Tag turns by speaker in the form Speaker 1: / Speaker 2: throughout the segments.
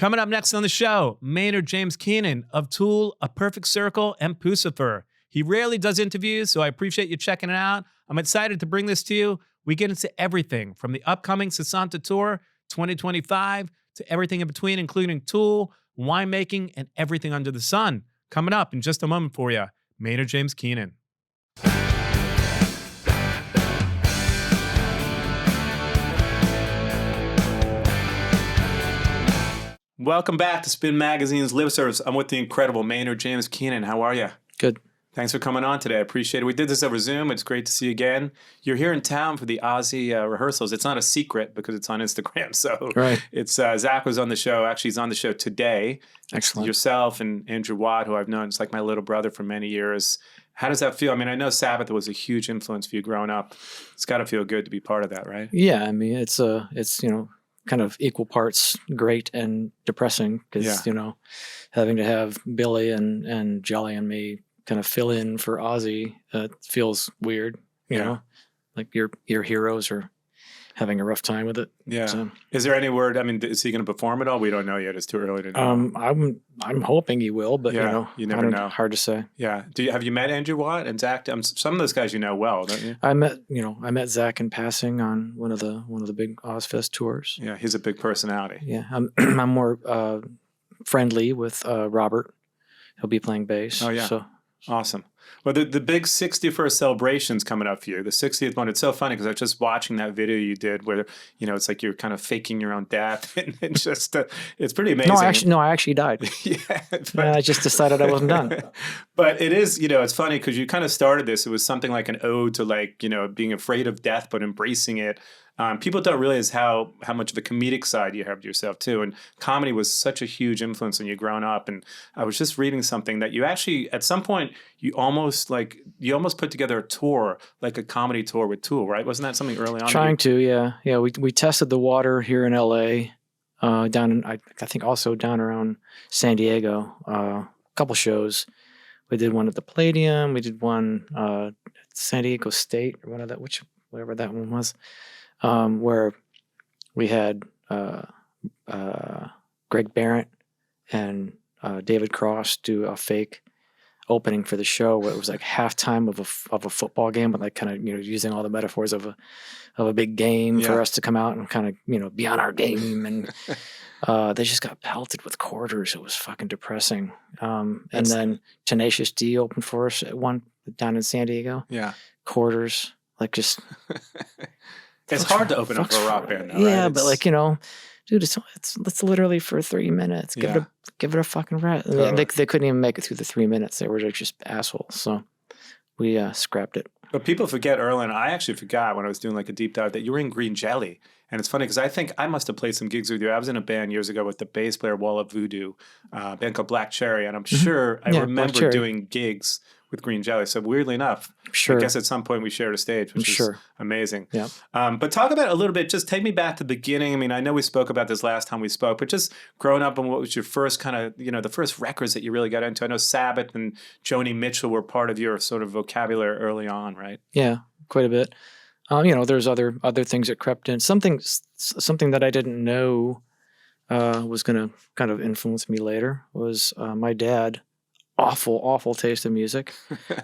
Speaker 1: Coming up next on the show, Maynard James Keenan of Tool, A Perfect Circle, and Puscifer. He rarely does interviews, so I appreciate you checking it out. I'm excited to bring this to you. We get into everything from the upcoming Sessanta Tour 2025 to everything in between, including Tool, winemaking, and everything under the sun. Coming up in just a moment for you, Maynard James Keenan. Welcome back to Spin Magazine's Lip Service. I'm with the incredible Maynard James Keenan. How are you?
Speaker 2: Good.
Speaker 1: Thanks for coming on today. I appreciate it. We did this over Zoom. It's great to see you again. You're here in town for the Aussie rehearsals. It's not a secret because it's on Instagram. So
Speaker 2: right.
Speaker 1: It's Zach was on the show. Actually, he's on the show today.
Speaker 2: Excellent.
Speaker 1: Yourself and Andrew Watt, who I've known. It's like my little brother for many years. How does that feel? I mean, I know Sabbath was a huge influence for you growing up. It's got to feel good to be part of that, right?
Speaker 2: Yeah. I mean, it's kind of equal parts great and depressing because, having to have Billy and Jelly and me kind of fill in for Ozzy feels weird, you know, like your heroes are having a rough time with it.
Speaker 1: Yeah.
Speaker 2: So,
Speaker 1: is there any word? I mean, is he going to perform at all? We don't know yet. It's too early to know.
Speaker 2: I'm hoping he will, but
Speaker 1: you never know.
Speaker 2: Hard to say.
Speaker 1: Yeah. Have you met Andrew Watt and Zach? Some of those guys you know well, don't you?
Speaker 2: I met Zach in passing on one of the big Ozfest tours.
Speaker 1: Yeah, he's a big personality.
Speaker 2: Yeah, I'm more friendly with Robert. He'll be playing bass.
Speaker 1: Oh yeah.
Speaker 2: So.
Speaker 1: Awesome. Well, the big 61st celebration's coming up for you, the 60th one. It's so funny because I was just watching that video you did where, it's like you're kind of faking your own death. And it's just, it's pretty amazing.
Speaker 2: I actually died. I just decided I wasn't done.
Speaker 1: But it is, it's funny because you kind of started this. It was something like an ode to being afraid of death, but embracing it. People don't realize how much of a comedic side you have to yourself too. And comedy was such a huge influence when you growing up. And I was just reading something that you actually, at some point, you almost put together a tour, like a comedy tour with Tool, right? Wasn't that something early on?
Speaker 2: Trying to, yeah. Yeah, we tested the water here in LA, I think also down around San Diego, a couple shows. We did one at the Palladium. We did one at San Diego State, or whatever that one was. Where we had Greg Barrett and David Cross do a fake opening for the show where it was like halftime of a football game, but like kind of using all the metaphors of a big game for us to come out and kind of be on our game, and they just got pelted with quarters. It was fucking depressing. And then Tenacious D opened for us at one down in San Diego.
Speaker 1: Yeah, quarters,
Speaker 2: like just.
Speaker 1: It's hard to open up for a rock band, though,
Speaker 2: yeah,
Speaker 1: right?
Speaker 2: But dude, it's literally for 3 minutes. Give it a fucking rest. Totally. They couldn't even make it through the 3 minutes. They were just assholes. So we scrapped it.
Speaker 1: But people forget, Erlen, I actually forgot when I was doing like a deep dive that you were in Green Jelly. And it's funny because I think I must have played some gigs with you. I was in a band years ago with the bass player Walla Voodoo, a band called Black Cherry. And I'm sure I remember doing gigs with Green Jelly. So weirdly enough, I guess at some point we shared a stage, which is amazing.
Speaker 2: Yeah.
Speaker 1: But talk about it a little bit. Just take me back to the beginning. I mean, I know we spoke about this last time we spoke, but just growing up and what was your first kind of, the first records that you really got into? I know Sabbath and Joni Mitchell were part of your sort of vocabulary early on, right?
Speaker 2: Yeah, quite a bit. There's other things that crept in. Something that I didn't know was going to kind of influence me later was my dad. Awful taste of music,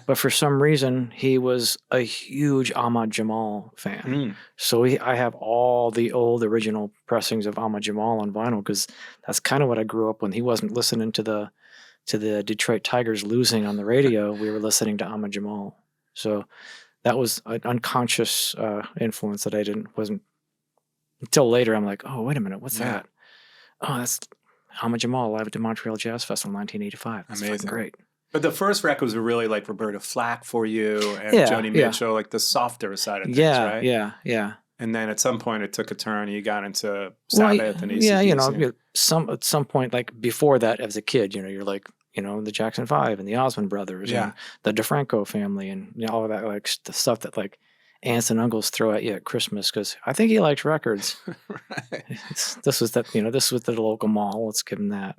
Speaker 2: but for some reason he was a huge Ahmad Jamal fan. So I have all the old original pressings of Ahmad Jamal on vinyl because that's kind of what I grew up when. He wasn't listening to the Detroit Tigers losing on the radio. We were listening to Ahmad Jamal. So that was an unconscious influence that wasn't until later. I'm like, oh, wait a minute, what's that? Oh, that's Ahmad Jamal live at the Montreal Jazz Festival in 1985. That's amazing. Great.
Speaker 1: But the first records were really like Roberta Flack for you and Joni Mitchell, like the softer side of things, right?
Speaker 2: Yeah.
Speaker 1: And then at some point it took a turn and you got into Sabbath and AC/DC.
Speaker 2: At some point, like before that as a kid, you're like, the Jackson 5 and the Osmond Brothers and the DeFranco family and all of that, like the stuff that like aunts and uncles throw at you at Christmas because I think he likes records.
Speaker 1: Right.
Speaker 2: This was the local mall. Let's give him that.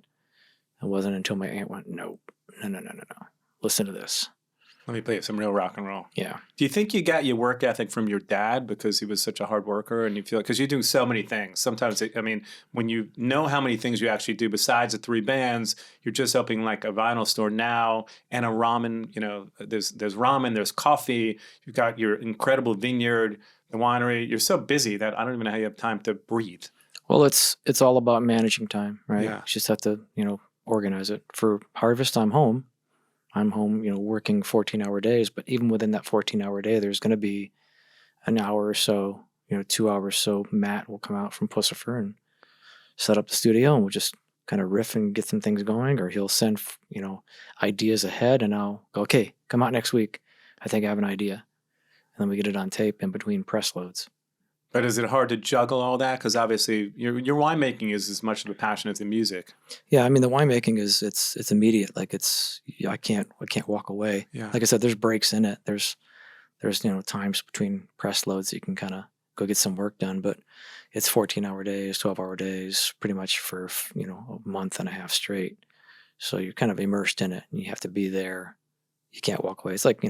Speaker 2: It wasn't until my aunt went, no. Listen to this.
Speaker 1: Let me play you some real rock and roll.
Speaker 2: Yeah.
Speaker 1: Do you think you got your work ethic from your dad because he was such a hard worker, and you feel because you do so many things? Sometimes, when you know how many things you actually do besides the 3 bands, you're just opening like a vinyl store now and a ramen. There's ramen, there's coffee. You've got your incredible vineyard, the winery. You're so busy that I don't even know how you have time to breathe.
Speaker 2: Well, it's all about managing time, right?
Speaker 1: Yeah.
Speaker 2: You just have to, organize it. For harvest, I'm home, working 14-hour days. But even within that 14-hour day, there's going to be an hour or so, 2 hours. So Matt will come out from Puscifer and set up the studio, and we'll just kind of riff and get some things going. Or he'll send, ideas ahead, and I'll go, okay, come out next week. I think I have an idea. And then we get it on tape in between press loads.
Speaker 1: But is it hard to juggle all that? Because obviously your winemaking is as much of a passion as the music.
Speaker 2: Yeah, the winemaking is it's immediate. Like I can't walk away.
Speaker 1: Yeah.
Speaker 2: Like I said, there's breaks in it. There's times between press loads that you can kind of go get some work done. But it's 14-hour days, 12-hour days, pretty much for a month and a half straight. So you're kind of immersed in it, and you have to be there. You can't walk away. It's like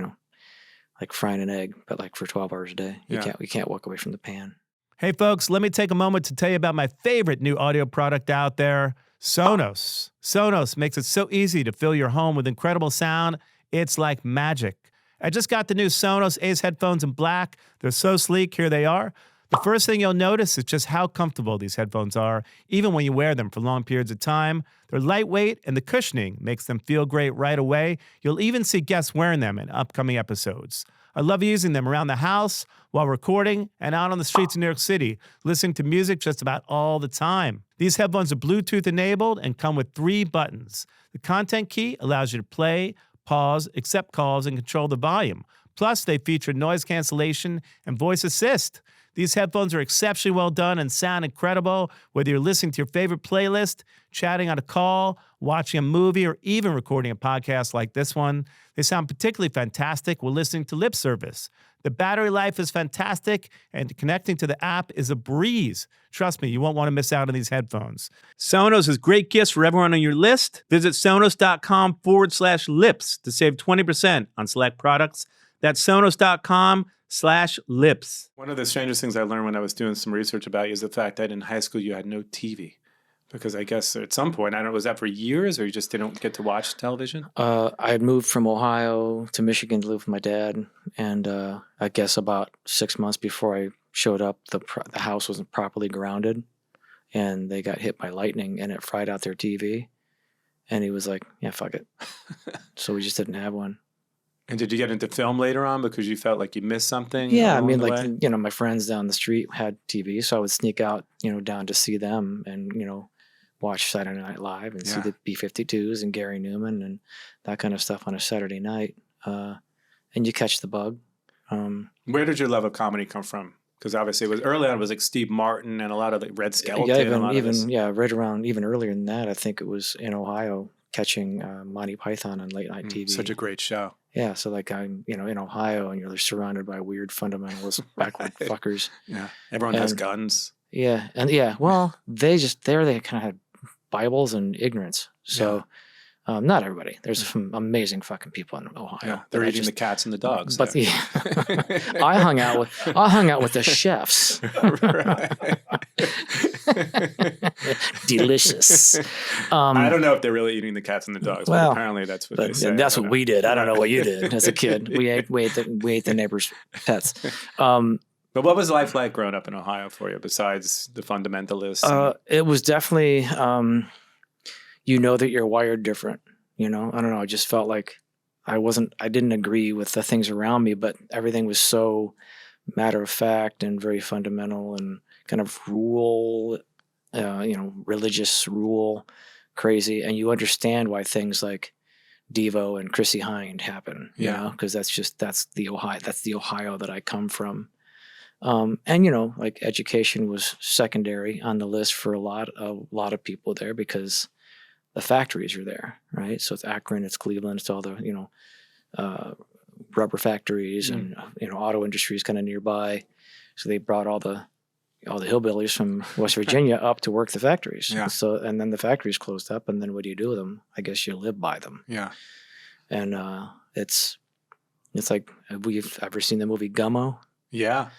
Speaker 2: like frying an egg, but like for 12 hours a day. You can't walk away from the pan.
Speaker 3: Hey folks, let me take a moment to tell you about my favorite new audio product out there, Sonos. Sonos makes it so easy to fill your home with incredible sound. It's like magic. I just got the new Sonos Ace headphones in black. They're so sleek. Here they are. The first thing you'll notice is just how comfortable these headphones are, even when you wear them for long periods of time. They're lightweight, and the cushioning makes them feel great right away. You'll even see guests wearing them in upcoming episodes. I love using them around the house, while recording, and out on the streets of New York City, listening to music just about all the time. These headphones are Bluetooth enabled and come with 3 buttons. The content key allows you to play, pause, accept calls, and control the volume. Plus, they feature noise cancellation and voice assist. These headphones are exceptionally well done and sound incredible, whether you're listening to your favorite playlist, chatting on a call, watching a movie, or even recording a podcast like this one. They sound particularly fantastic while listening to lip service. The battery life is fantastic, and connecting to the app is a breeze. Trust me, you won't want to miss out on these headphones. Sonos has great gifts for everyone on your list. Visit sonos.com/lips to save 20% on select products. That's sonos.com/lips.
Speaker 1: One of the strangest things I learned when I was doing some research about you is the fact that in high school you had no TV. Because I guess at some point, I don't know, was that for years or you just didn't get to watch television?
Speaker 2: I had moved from Ohio to Michigan to live with my dad. And I guess about 6 months before I showed up, the house wasn't properly grounded. And they got hit by lightning and it fried out their TV. And he was like, yeah, fuck it. So we just didn't have one.
Speaker 1: And did you get into film later on because you felt like you missed something?
Speaker 2: Yeah, my friends down the street had TV, so I would sneak out, down to see them and, watch Saturday Night Live and see the B-52s and Gary Newman and that kind of stuff on a Saturday night. And you catch the bug.
Speaker 1: Where did your love of comedy come from? Because obviously it was early on, it was like Steve Martin and a lot of like Red Skelton.
Speaker 2: Right around even earlier than that. I think it was in Ohio catching Monty Python on late night TV.
Speaker 1: Such a great show.
Speaker 2: Yeah, so like I'm, in Ohio, and you're surrounded by weird fundamentalist backward fuckers.
Speaker 1: Yeah, everyone has guns.
Speaker 2: Yeah, well, they kind of had Bibles and ignorance. So, not everybody. There's some amazing fucking people in Ohio.
Speaker 1: Yeah, they're eating the cats and the dogs.
Speaker 2: But I hung out with the chefs. Delicious.
Speaker 1: I don't know if they're really eating the cats and the dogs, but apparently that's what they say.
Speaker 2: That's what we did. I don't know what you did as a kid. We ate the neighbors' pets.
Speaker 1: But what was life like growing up in Ohio for you, besides the fundamentalists?
Speaker 2: It was definitely, that you're wired different. I don't know. I just felt like I didn't agree with the things around me, but everything was so matter of fact and very fundamental and kind of rule, religious rule, crazy. And you understand why things like Devo and Chrissy Hind happen, because that's the Ohio that I come from. And education was secondary on the list for a lot of people there because the factories are there, right? So it's Akron, it's Cleveland, it's all the rubber factories and auto industries kind of nearby. So they brought all the hillbillies from West Virginia up to work the factories. Yeah. So and then the factories closed up, and then what do you do with them? I guess you live by them.
Speaker 1: Yeah.
Speaker 2: And it's It's like, have we ever seen the movie Gummo?
Speaker 1: Yeah.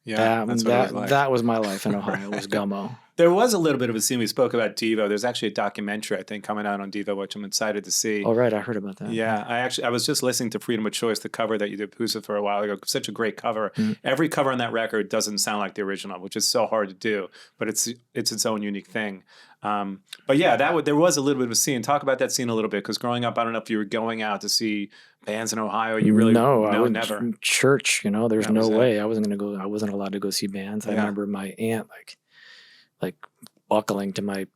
Speaker 1: Yeah. That's what it was like.
Speaker 2: That was my life in Ohio, was Gummo.
Speaker 1: There was a little bit of a scene. We spoke about Devo. There's actually a documentary, I think, coming out on Devo, which I'm excited to see.
Speaker 2: Oh, right. I heard about that.
Speaker 1: Yeah, I was just listening to Freedom of Choice, the cover that you did Puscifer a while ago. Such a great cover. Every cover on that record doesn't sound like the original, which is so hard to do, but it's its own unique thing. But yeah, there was a little bit of a scene. Talk about that scene a little bit, because growing up, I don't know if you were going out to see bands in Ohio. You really never.
Speaker 2: Church, there's no way I wasn't gonna go. I wasn't allowed to go see bands. I remember my aunt like buckling to my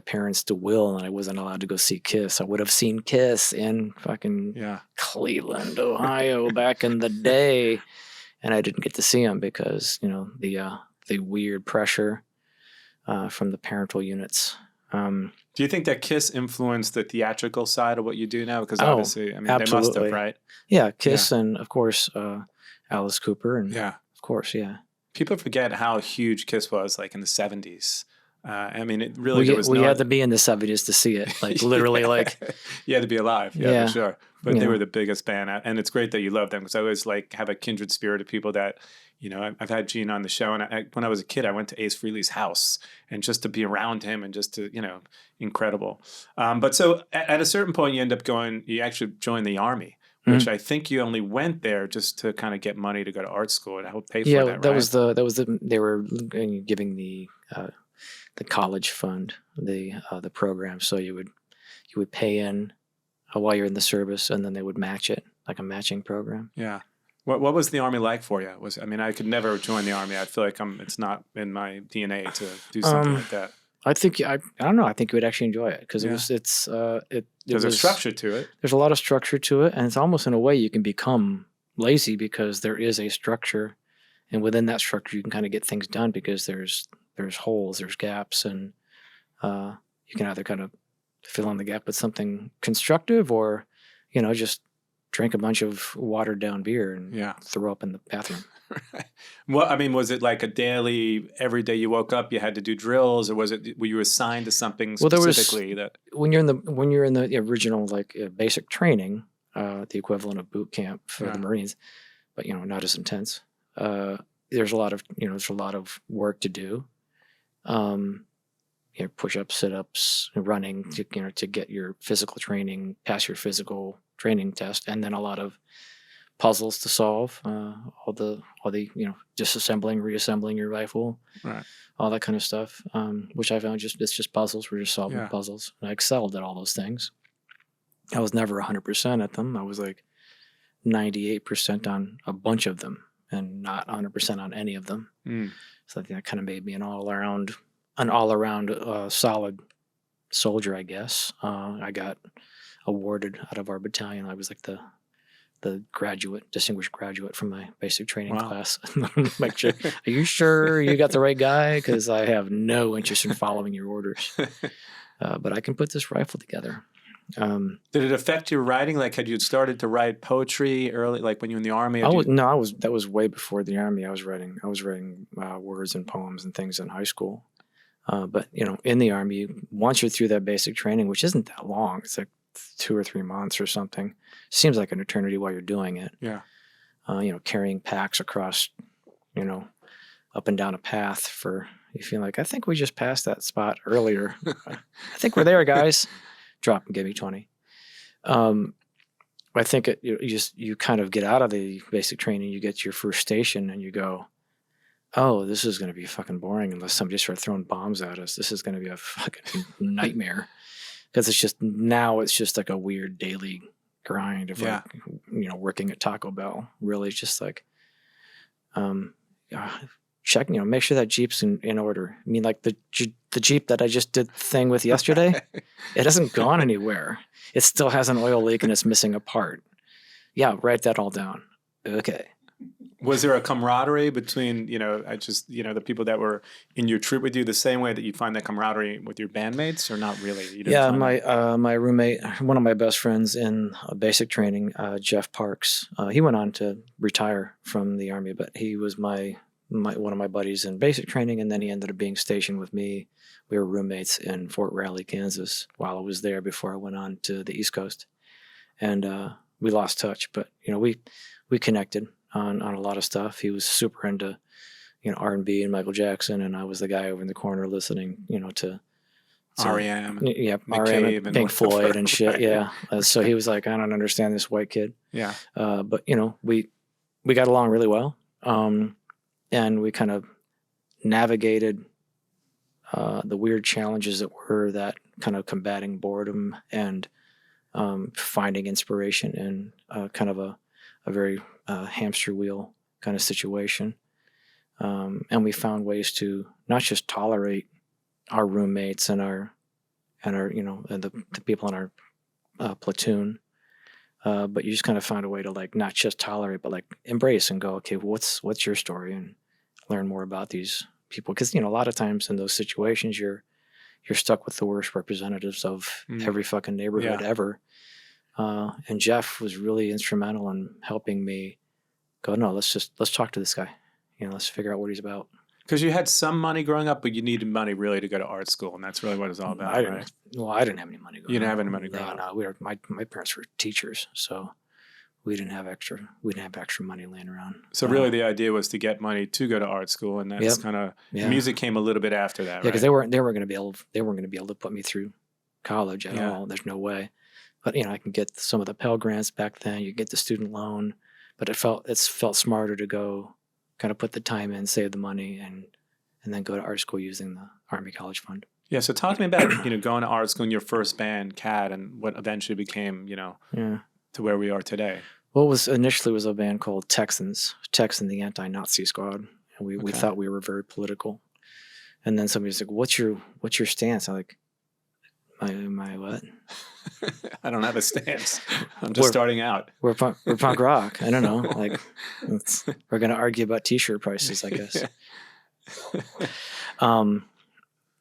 Speaker 2: parents to will, and I wasn't allowed to go see Kiss. I would have seen Kiss in fucking Cleveland, Ohio back in the day, and I didn't get to see them because the weird pressure from the parental units.
Speaker 1: Do you think that Kiss influenced the theatrical side of what you do now? Because obviously, I mean,
Speaker 2: absolutely.
Speaker 1: they must have, right?
Speaker 2: Yeah, Kiss, and of course Alice Cooper, and of course,
Speaker 1: People forget how huge Kiss was, like in the 70s. I mean, it really
Speaker 2: we had to be in the 70s to see it, like literally, like
Speaker 1: you had to be alive, for sure. But they were the biggest band, and it's great that you love them, because I always have a kindred spirit of people that, I've had Gene on the show, and when I was a kid, I went to Ace Frehley's house, and just to be around him, and just to, incredible. But so at a certain point, you actually joined the Army. Which I think you only went there just to kind of get money to go to art school and help pay for that.
Speaker 2: Yeah,
Speaker 1: right?
Speaker 2: that was they were giving the college fund, the program, so you would pay in while you're in the service, and then they would match it, like a matching program.
Speaker 1: Yeah. What was the Army like for you? I could never join the Army. I feel like it's not in my DNA to do something like that.
Speaker 2: I think I don't know. I think you would actually enjoy it, because there's
Speaker 1: a structure to it.
Speaker 2: There's a lot of structure to it, and it's almost in a way you can become lazy because there is a structure, and within that structure you can kind of get things done because there's holes, there's gaps, and you can either kind of fill in the gap with something constructive, or just drink a bunch of watered down beer and throw up in the bathroom.
Speaker 1: Right. Well, I mean, was it like a daily, every day you woke up, you had to do drills, or were you assigned to something specifically?
Speaker 2: When you're in the original basic training, the equivalent of boot camp for the Marines, but not as intense. There's a lot of work to do. Push-ups, sit-ups, running to get your physical training, pass your physical training test, and then a lot of puzzles to solve, all the disassembling, reassembling your rifle, right, all that kind of stuff, which I found it's just puzzles. We're just solving puzzles. And I excelled at all those things. I was never 100% at them. I was like 98% on a bunch of them and not 100% on any of them. So I think that kind of made me an all-around solid soldier, I guess. I got awarded out of our battalion. I was like the distinguished graduate from my basic training class. Make sure, are you sure you got the right guy? Because I have no interest in following your orders. But I can put this rifle together.
Speaker 1: Did it affect your writing? Like, had you started to write poetry early, like when you were in the Army?
Speaker 2: That was way before the Army. I was writing words and poems and things in high school. But in the Army, once you're through that basic training, which isn't that long, it's like 2 or 3 months or something. Seems like an eternity while you're doing it. Yeah. Carrying packs across, up and down a path for, you feel like, I think we just passed that spot earlier. I think we're there, guys. Drop and give me 20. I think you kind of get out of the basic training, you get to your first station, and you go, oh, this is going to be fucking boring unless somebody starts throwing bombs at us. This is going to be a fucking nightmare. Because it's just like a weird daily grind of working at Taco Bell. Really, it's just like check, make sure that Jeep's in order. I mean, like the Jeep that I just did the thing with yesterday, it hasn't gone anywhere. It still has an oil leak and it's missing a part. Yeah, write that all down. Okay.
Speaker 1: Was there a camaraderie between, the people that were in your troop with you, the same way that you find that camaraderie with your bandmates, or not really?
Speaker 2: My roommate, one of my best friends in basic training, Jeff Parks, he went on to retire from the Army, but he was one of my buddies in basic training, and then he ended up being stationed with me. We were roommates in Fort Riley, Kansas, while I was there before I went on to the East Coast. And we lost touch, but we connected on a lot of stuff. He was super into R&B and Michael Jackson, and I was the guy over in the corner listening to
Speaker 1: R.E.M.
Speaker 2: R.E.M.
Speaker 1: Cave
Speaker 2: and Pink
Speaker 1: whatever.
Speaker 2: Floyd and shit.
Speaker 1: Right.
Speaker 2: Yeah. So he was like, I don't understand this white kid.
Speaker 1: Yeah.
Speaker 2: But we got along really well, and we kind of navigated the weird challenges that were that kind of combating boredom and finding inspiration in kind of a very hamster wheel kind of situation. And we found ways to not just tolerate our roommates and our and the people in our platoon, but you just kind of find a way to like not just tolerate, but like embrace and go, okay, what's your story, and learn more about these people, because a lot of times in those situations you're stuck with the worst representatives of every fucking neighborhood ever. And Jeff was really instrumental in helping me go, no, let's talk to this guy. Let's figure out what he's about.
Speaker 1: Because you had some money growing up, but you needed money really to go to art school, and that's really what it's all about,
Speaker 2: I
Speaker 1: right?
Speaker 2: didn't have any money growing up.
Speaker 1: You didn't have any money growing up.
Speaker 2: No, my parents were teachers, so we didn't have extra money laying around.
Speaker 1: So really the idea was to get money to go to art school, and that's kind of music came a little bit after that, right?
Speaker 2: Yeah, because they weren't going to be able to put me through college at all. There's no way. But I can get some of the Pell Grants back then. You get the student loan, but it felt smarter to go kind of put the time in, save the money, and then go to art school using the Army College Fund. Yeah.
Speaker 1: So talk to me about going to art school in your first band, CAD, and what eventually became to where we are today.
Speaker 2: Well, initially was a band called Texans, Tex and the Anti-Nazi Squad, and we thought we were very political. And then somebody's like, "What's your stance?" I'm like, "My what?"
Speaker 1: I don't have a stance. I'm just starting out.
Speaker 2: We're punk rock. I don't know. Like, we're gonna argue about T-shirt prices, I guess.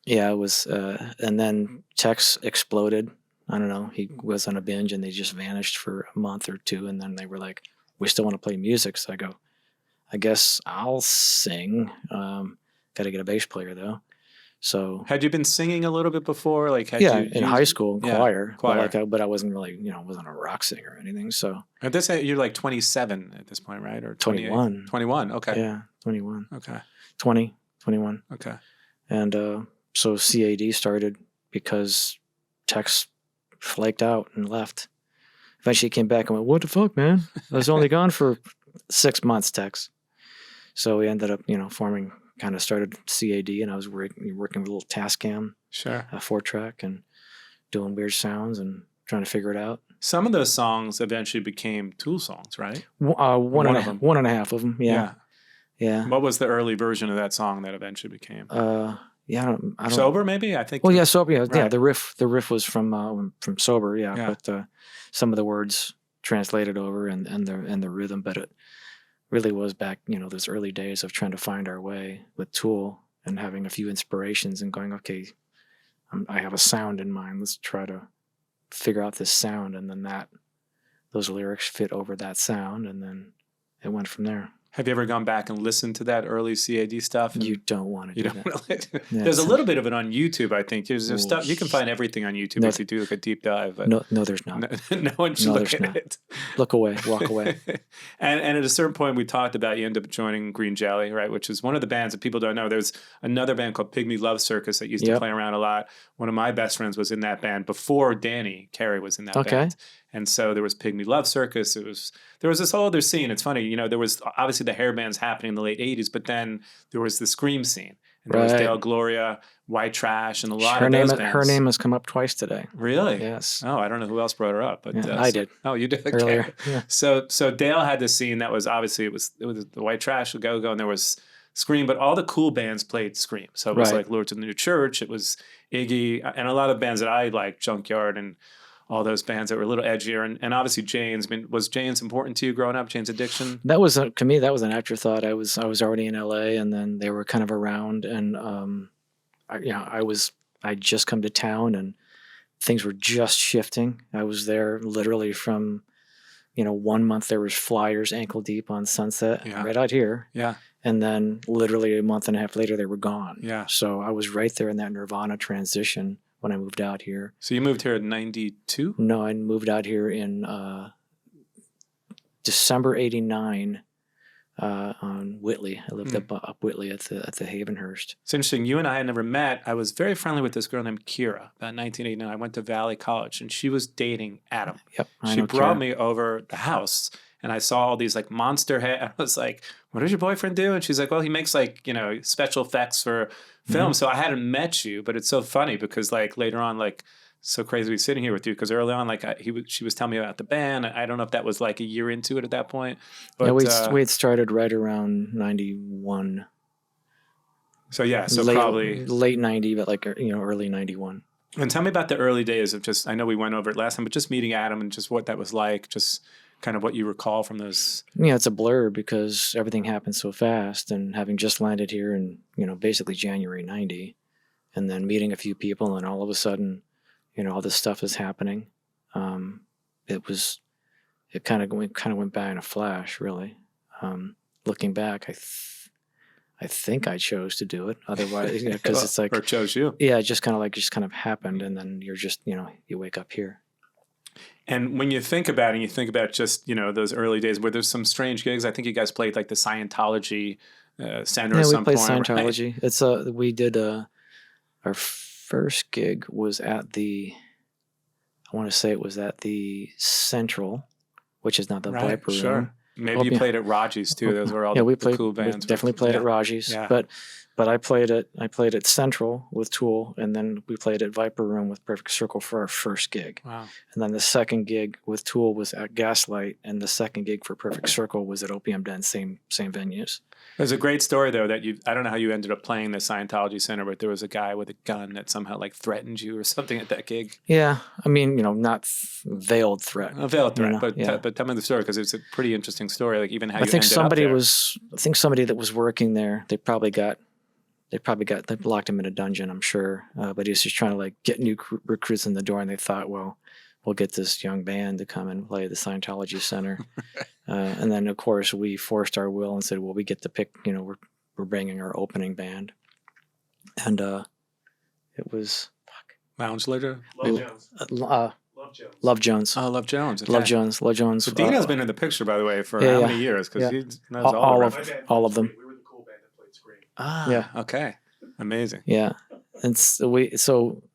Speaker 2: It was, and then Tex exploded. I don't know. He was on a binge, and they just vanished for a month or two, and then they were like, "We still want to play music." So I go, "I guess I'll sing. Got to get a bass player though." So
Speaker 1: had you been singing a little bit before? Like
Speaker 2: in high school, choir.
Speaker 1: Choir.
Speaker 2: But I wasn't really, wasn't a rock singer or anything. So
Speaker 1: at this age, you're like 27 at this point, right? Or
Speaker 2: 21.
Speaker 1: 21. Okay.
Speaker 2: Yeah, 21.
Speaker 1: Okay.
Speaker 2: 20, 21.
Speaker 1: Okay.
Speaker 2: And so CAD started because Tex flaked out and left. Eventually he came back and went, "What the fuck, man? I was only gone for 6 months, Tex." So we ended up, started CAD, and I was working with a little Tascam,
Speaker 1: sure,
Speaker 2: a 4-track, and doing weird sounds and trying to figure it out.
Speaker 1: Some of those songs eventually became Tool songs, right?
Speaker 2: One and a half of them, yeah.
Speaker 1: What was the early version of that song that eventually became?
Speaker 2: I don't
Speaker 1: Sober, maybe? I think.
Speaker 2: Well, yeah, Sober. Yeah,
Speaker 1: right.
Speaker 2: Yeah. The riff was from Sober. Yeah. But some of the words translated over and the rhythm, but it really was back, those early days of trying to find our way with Tool and having a few inspirations and going, okay, I have a sound in mind. Let's try to figure out this sound, and then those lyrics fit over that sound, and then it went from there.
Speaker 1: Have you ever gone back and listened to that early CAD stuff?
Speaker 2: You don't want to do that.
Speaker 1: There's a little bit of it on YouTube, I think. There's stuff you can find everything on YouTube if you do like a deep dive. But
Speaker 2: no, there's not.
Speaker 1: No one should look at it.
Speaker 2: Look away, walk away.
Speaker 1: And at a certain point, we talked about you end up joining Green Jelly, right? Which is one of the bands that people don't know. There's another band called Pygmy Love Circus that used to play around a lot. One of my best friends was in that band before Danny Carey was in that band. And so there was Pygmy Love Circus. There was this whole other scene. It's funny, there was obviously the hair bands happening in the late 80s, but then there was the scream scene. And there was Dale Gloria, White Trash, and a lot of those bands.
Speaker 2: Her name has come up twice today.
Speaker 1: Really?
Speaker 2: Yes.
Speaker 1: Oh, I don't know who else brought her up, but
Speaker 2: I did.
Speaker 1: Oh, you did? Okay.
Speaker 2: Earlier. Yeah.
Speaker 1: So Dale had this scene that was obviously it was the White Trash, the Go-Go, and there was Scream, but all the cool bands played Scream. So it was like Lords of the New Church, it was Iggy, and a lot of bands that I like, Junkyard and all those bands that were a little edgier, and obviously Jane's. I mean, was Jane's important to you growing up? Jane's Addiction.
Speaker 2: That was to me. That was an afterthought. I was already in LA, and then they were kind of around, and I just come to town, and things were just shifting. I was there literally from, 1 month there was flyers ankle deep on Sunset right out here.
Speaker 1: Yeah.
Speaker 2: And then literally a month and a half later they were gone.
Speaker 1: Yeah.
Speaker 2: So I was right there in that Nirvana transition when I moved out here.
Speaker 1: So you moved here in 92?
Speaker 2: No, I moved out here in December '89 on Whitley. I lived up Whitley at the Havenhurst.
Speaker 1: It's interesting. You and I had never met. I was very friendly with this girl named Kira about 1989. I went to Valley College, and she was dating Adam.
Speaker 2: Yep,
Speaker 1: She brought me over the house, and I saw all these like monster head. I was like, "What does your boyfriend do?" And she's like, "Well, he makes like special effects for film." So I hadn't met you, but it's so funny because like later on, like. So crazy to be sitting here with you because early on, like she was telling me about the band. I don't know if that was like a year into it at that point. But,
Speaker 2: yeah, we had started right around 91.
Speaker 1: So yeah, so
Speaker 2: probably late 90, but like early 91.
Speaker 1: And tell me about the early days of just. I know we went over it last time, but just meeting Adam and just what that was like. Just kind of what you recall from those.
Speaker 2: Yeah, it's a blur because everything happened so fast, and having just landed here in basically January '90, and then meeting a few people, and all of a sudden. All this stuff is happening. It kind of went by in a flash, really. Looking back, I think I chose to do it. Otherwise, because it's like,
Speaker 1: or chose you.
Speaker 2: Yeah, it just kind of happened, and then you're just, you wake up here.
Speaker 1: And when you think about it, you think about just those early days where there's some strange gigs. I think you guys played like the Scientology center at some point.
Speaker 2: Yeah, we played Scientology.
Speaker 1: Right?
Speaker 2: It's we did our first gig was at I want to say it was at the Central, which is not the Viper Room.
Speaker 1: Maybe you played at Raji's too. Those were all the cool bands.
Speaker 2: We definitely played at Raji's.
Speaker 1: Yeah.
Speaker 2: But I played at Central with Tool, and then we played at Viper Room with Perfect Circle for our first gig.
Speaker 1: Wow.
Speaker 2: And then the second gig with Tool was at Gaslight, and the second gig for Perfect Circle was at Opium Den, same venues.
Speaker 1: There's a great story though that I don't know how you ended up playing the Scientology Center, but there was a guy with a gun that somehow like threatened you or something at that gig.
Speaker 2: Yeah, I mean, not veiled threat.
Speaker 1: A veiled threat, but tell me the story because it's a pretty interesting story. Like even how
Speaker 2: I think somebody that was working there. They locked him in a dungeon, I'm sure. But he was just trying to like get new recruits in the door, and they thought, well, we'll get this young band to come and play the Scientology Center. And then, of course, we forced our will and said, well, we get to pick, we're bringing our opening band. And it was...
Speaker 1: Lounge Litter?
Speaker 4: Love Jones.
Speaker 2: Love Jones.
Speaker 1: Oh, Love Jones. Okay.
Speaker 2: Love Jones.
Speaker 1: So Dino's been in the picture, by the way, for how many years? Because he knows
Speaker 2: all
Speaker 1: of
Speaker 2: of them.
Speaker 4: We were the cool band that played Scream.
Speaker 1: Ah,
Speaker 2: yeah.
Speaker 1: Okay. Amazing.
Speaker 2: Yeah. And so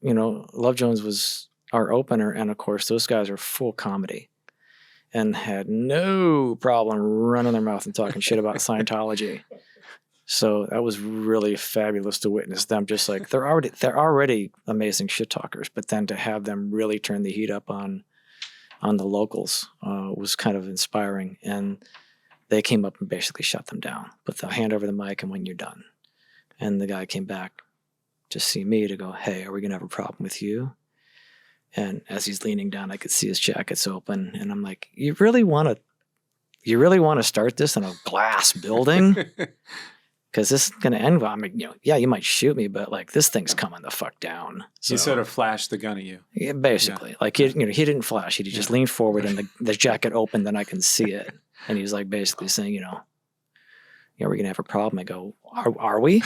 Speaker 2: Love Jones was our opener, and of course those guys are full comedy and had no problem running their mouth and talking shit about Scientology. So that was really fabulous to witness them. Just like they're already amazing shit talkers, but then to have them really turn the heat up on the locals was kind of inspiring. And they came up and basically shut them down, put the hand over the mic, and when you're done. And the guy came back to see me to go, hey, are we gonna have a problem with you? And as he's leaning down, I could see his jacket's open, and I'm like, you really want to start this in a glass building? Because this is going to end well. I mean, yeah, you might shoot me, but like this thing's coming the fuck down. So,
Speaker 1: He sort of flashed the gun at you.
Speaker 2: Yeah, basically. Yeah. Like he didn't flash. He just leaned forward and the jacket opened, and I can see it. And he was like basically saying, we're going to have a problem. I go, are we?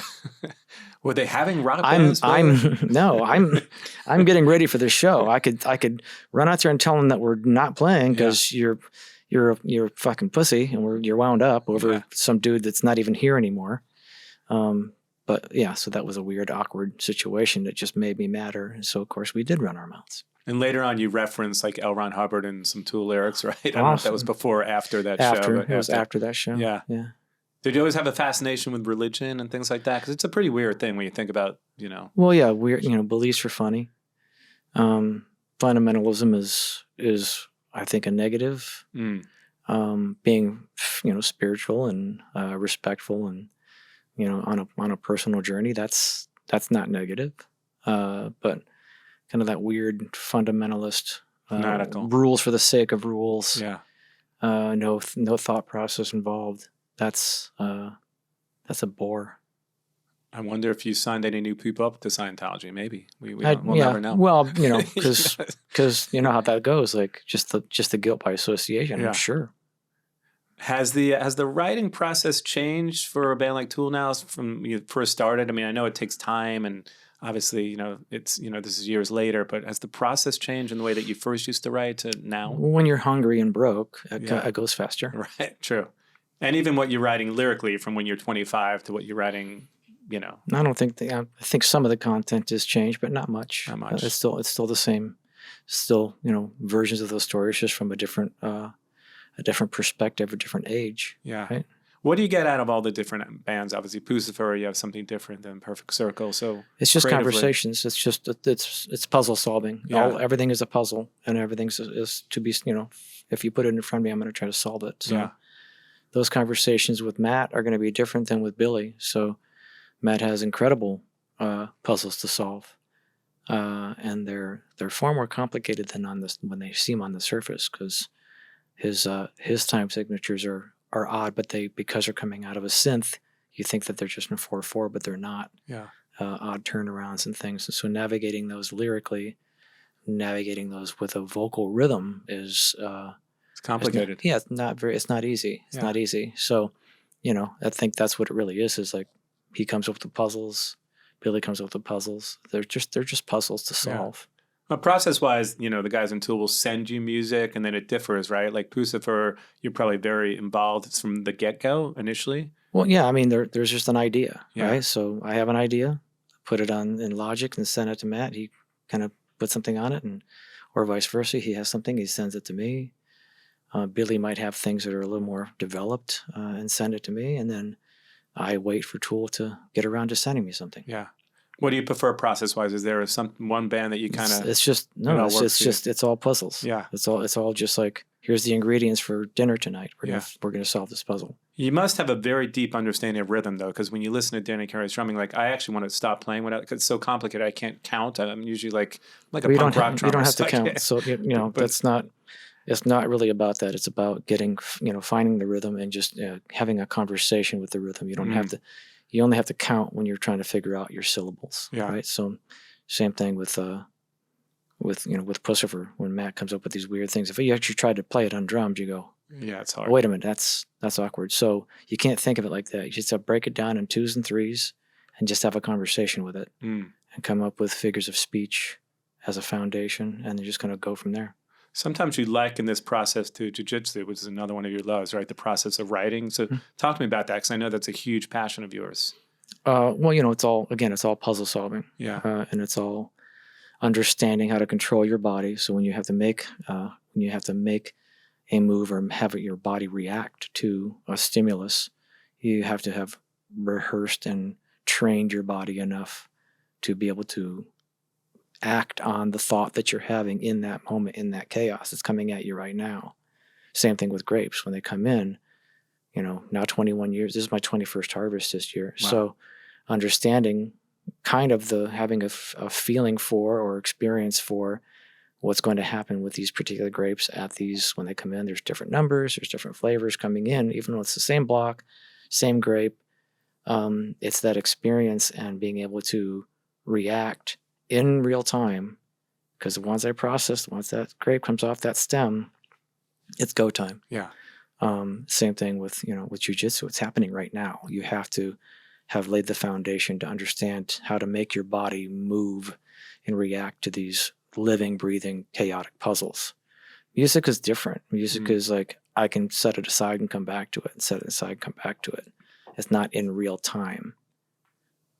Speaker 1: Were they having rock bands?
Speaker 2: I'm getting ready for the show. I could run out there and tell them that we're not playing because you're a fucking pussy and you're wound up over some dude that's not even here anymore. But yeah, so that was a weird, awkward situation that just made me madder. And so of course we did run our mouths.
Speaker 1: And later on, you referenced like L. Ron Hubbard and some Tool lyrics, right? I don't know if that was before or after that show.
Speaker 2: It was after that show.
Speaker 1: Yeah. Did you always have a fascination with religion and things like that? Because it's a pretty weird thing when you think about,
Speaker 2: Well, yeah, weird. Beliefs are funny. Fundamentalism is I think a negative. Being spiritual and respectful and on a personal journey, that's not negative. But kind of that weird fundamentalist rules for the sake of rules.
Speaker 1: Yeah.
Speaker 2: No thought process involved. That's a bore.
Speaker 1: I wonder if you signed any new people up to Scientology. Maybe we'll never know.
Speaker 2: Well, because you know how that goes. Like just the guilt by association. I'm sure.
Speaker 1: Has the writing process changed for a band like Tool now from when you first started? I mean, I know it takes time, and obviously, it's, this is years later, but has the process changed in the way that you first used to write to now?
Speaker 2: When you're hungry and broke,
Speaker 1: Yeah.
Speaker 2: it goes faster.
Speaker 1: Right. True. And even what you're writing lyrically from when you're 25 to what you're writing,
Speaker 2: I don't think I think some of the content has changed, but not much.
Speaker 1: Not much.
Speaker 2: It's still the same. Still, versions of those stories, just from a different perspective, a different age.
Speaker 1: Yeah.
Speaker 2: Right?
Speaker 1: What do you get out of all the different bands? Obviously, Puscifer, you have something different than Perfect Circle. So
Speaker 2: it's just
Speaker 1: creatively-
Speaker 2: conversations. It's just it's puzzle solving.
Speaker 1: Yeah.
Speaker 2: Everything is a puzzle, and everything is to be. If you put it in front of me, I'm going to try to solve it. So
Speaker 1: Yeah.
Speaker 2: those conversations with Matt are going to be different than with Billy. So Matt has incredible puzzles to solve, and they're far more complicated than when they seem on the surface, because his time signatures are odd, but because they're coming out of a synth, you think that they're just in 4/4, but they're not.
Speaker 1: Yeah.
Speaker 2: Odd turnarounds and things. And so navigating those lyrically, navigating those with a vocal rhythm is
Speaker 1: It's complicated.
Speaker 2: it's not easy. It's
Speaker 1: Yeah.
Speaker 2: not easy. So, I think that's what it really is like he comes up with the puzzles, Billy comes up with the puzzles. They're just puzzles to solve.
Speaker 1: But process-wise, the guys in Tool will send you music, and then it differs, right? Like Puscifer, you're probably very involved from the get-go initially.
Speaker 2: Well, yeah, I mean, there's just an idea,
Speaker 1: Yeah.
Speaker 2: right? So I have an idea, put it on in Logic and send it to Matt. He kind of puts something on it, or vice versa. He has something, he sends it to me. Billy might have things that are a little more developed and send it to me, and then I wait for Tool to get around to sending me something.
Speaker 1: Yeah. What do you prefer process-wise? Is there one band that you kind of...
Speaker 2: It's just it's all puzzles.
Speaker 1: Yeah.
Speaker 2: It's all just like, here's the ingredients for dinner tonight. We're gonna solve this puzzle.
Speaker 1: You must have a very deep understanding of rhythm, though, because when you listen to Danny Carey's drumming, like, I actually want to stop playing without, because it's so complicated. I can't count. I'm usually like a punk rock drummer.
Speaker 2: You don't have to
Speaker 1: so I
Speaker 2: count.
Speaker 1: can't-
Speaker 2: So that's not. It's not really about that. It's about getting, finding the rhythm and just having a conversation with the rhythm. You don't have to. You only have to count when you're trying to figure out your syllables.
Speaker 1: Yeah.
Speaker 2: Right. So, same thing with Puscifer. When Matt comes up with these weird things, if you actually tried to play it on drums, you go,
Speaker 1: Yeah, it's
Speaker 2: oh,
Speaker 1: hard.
Speaker 2: wait a minute, that's awkward. So you can't think of it like that. You just have to break it down in 2s and 3s, and just have a conversation with it, and come up with figures of speech as a foundation, and you're just going to go from there.
Speaker 1: Sometimes you liken this process to Jiu-Jitsu, which is another one of your loves, right? The process of writing. So talk to me about that, because I know that's a huge passion of yours.
Speaker 2: Well, it's all puzzle solving.
Speaker 1: Yeah.
Speaker 2: And it's all understanding how to control your body. So when you have to make a move or have your body react to a stimulus, you have to have rehearsed and trained your body enough to be able to act on the thought that you're having in that moment, in that chaos that's coming at you right now. Same thing with grapes. When they come in, now 21 years, this is my 21st harvest this year.
Speaker 1: Wow.
Speaker 2: So understanding kind of having a feeling for or experience for what's going to happen with these particular grapes when they come in. There's different numbers, there's different flavors coming in, even though it's the same block, same grape. It's that experience and being able to react in real time, because once that grape comes off that stem, it's go time.
Speaker 1: Yeah.
Speaker 2: Same thing with Jiu-Jitsu. It's happening right now. You have to have laid the foundation to understand how to make your body move and react to these living, breathing, chaotic puzzles. Music is different. Music is like, I can set it aside and come back to it, and set it aside and come back to it. It's not in real time.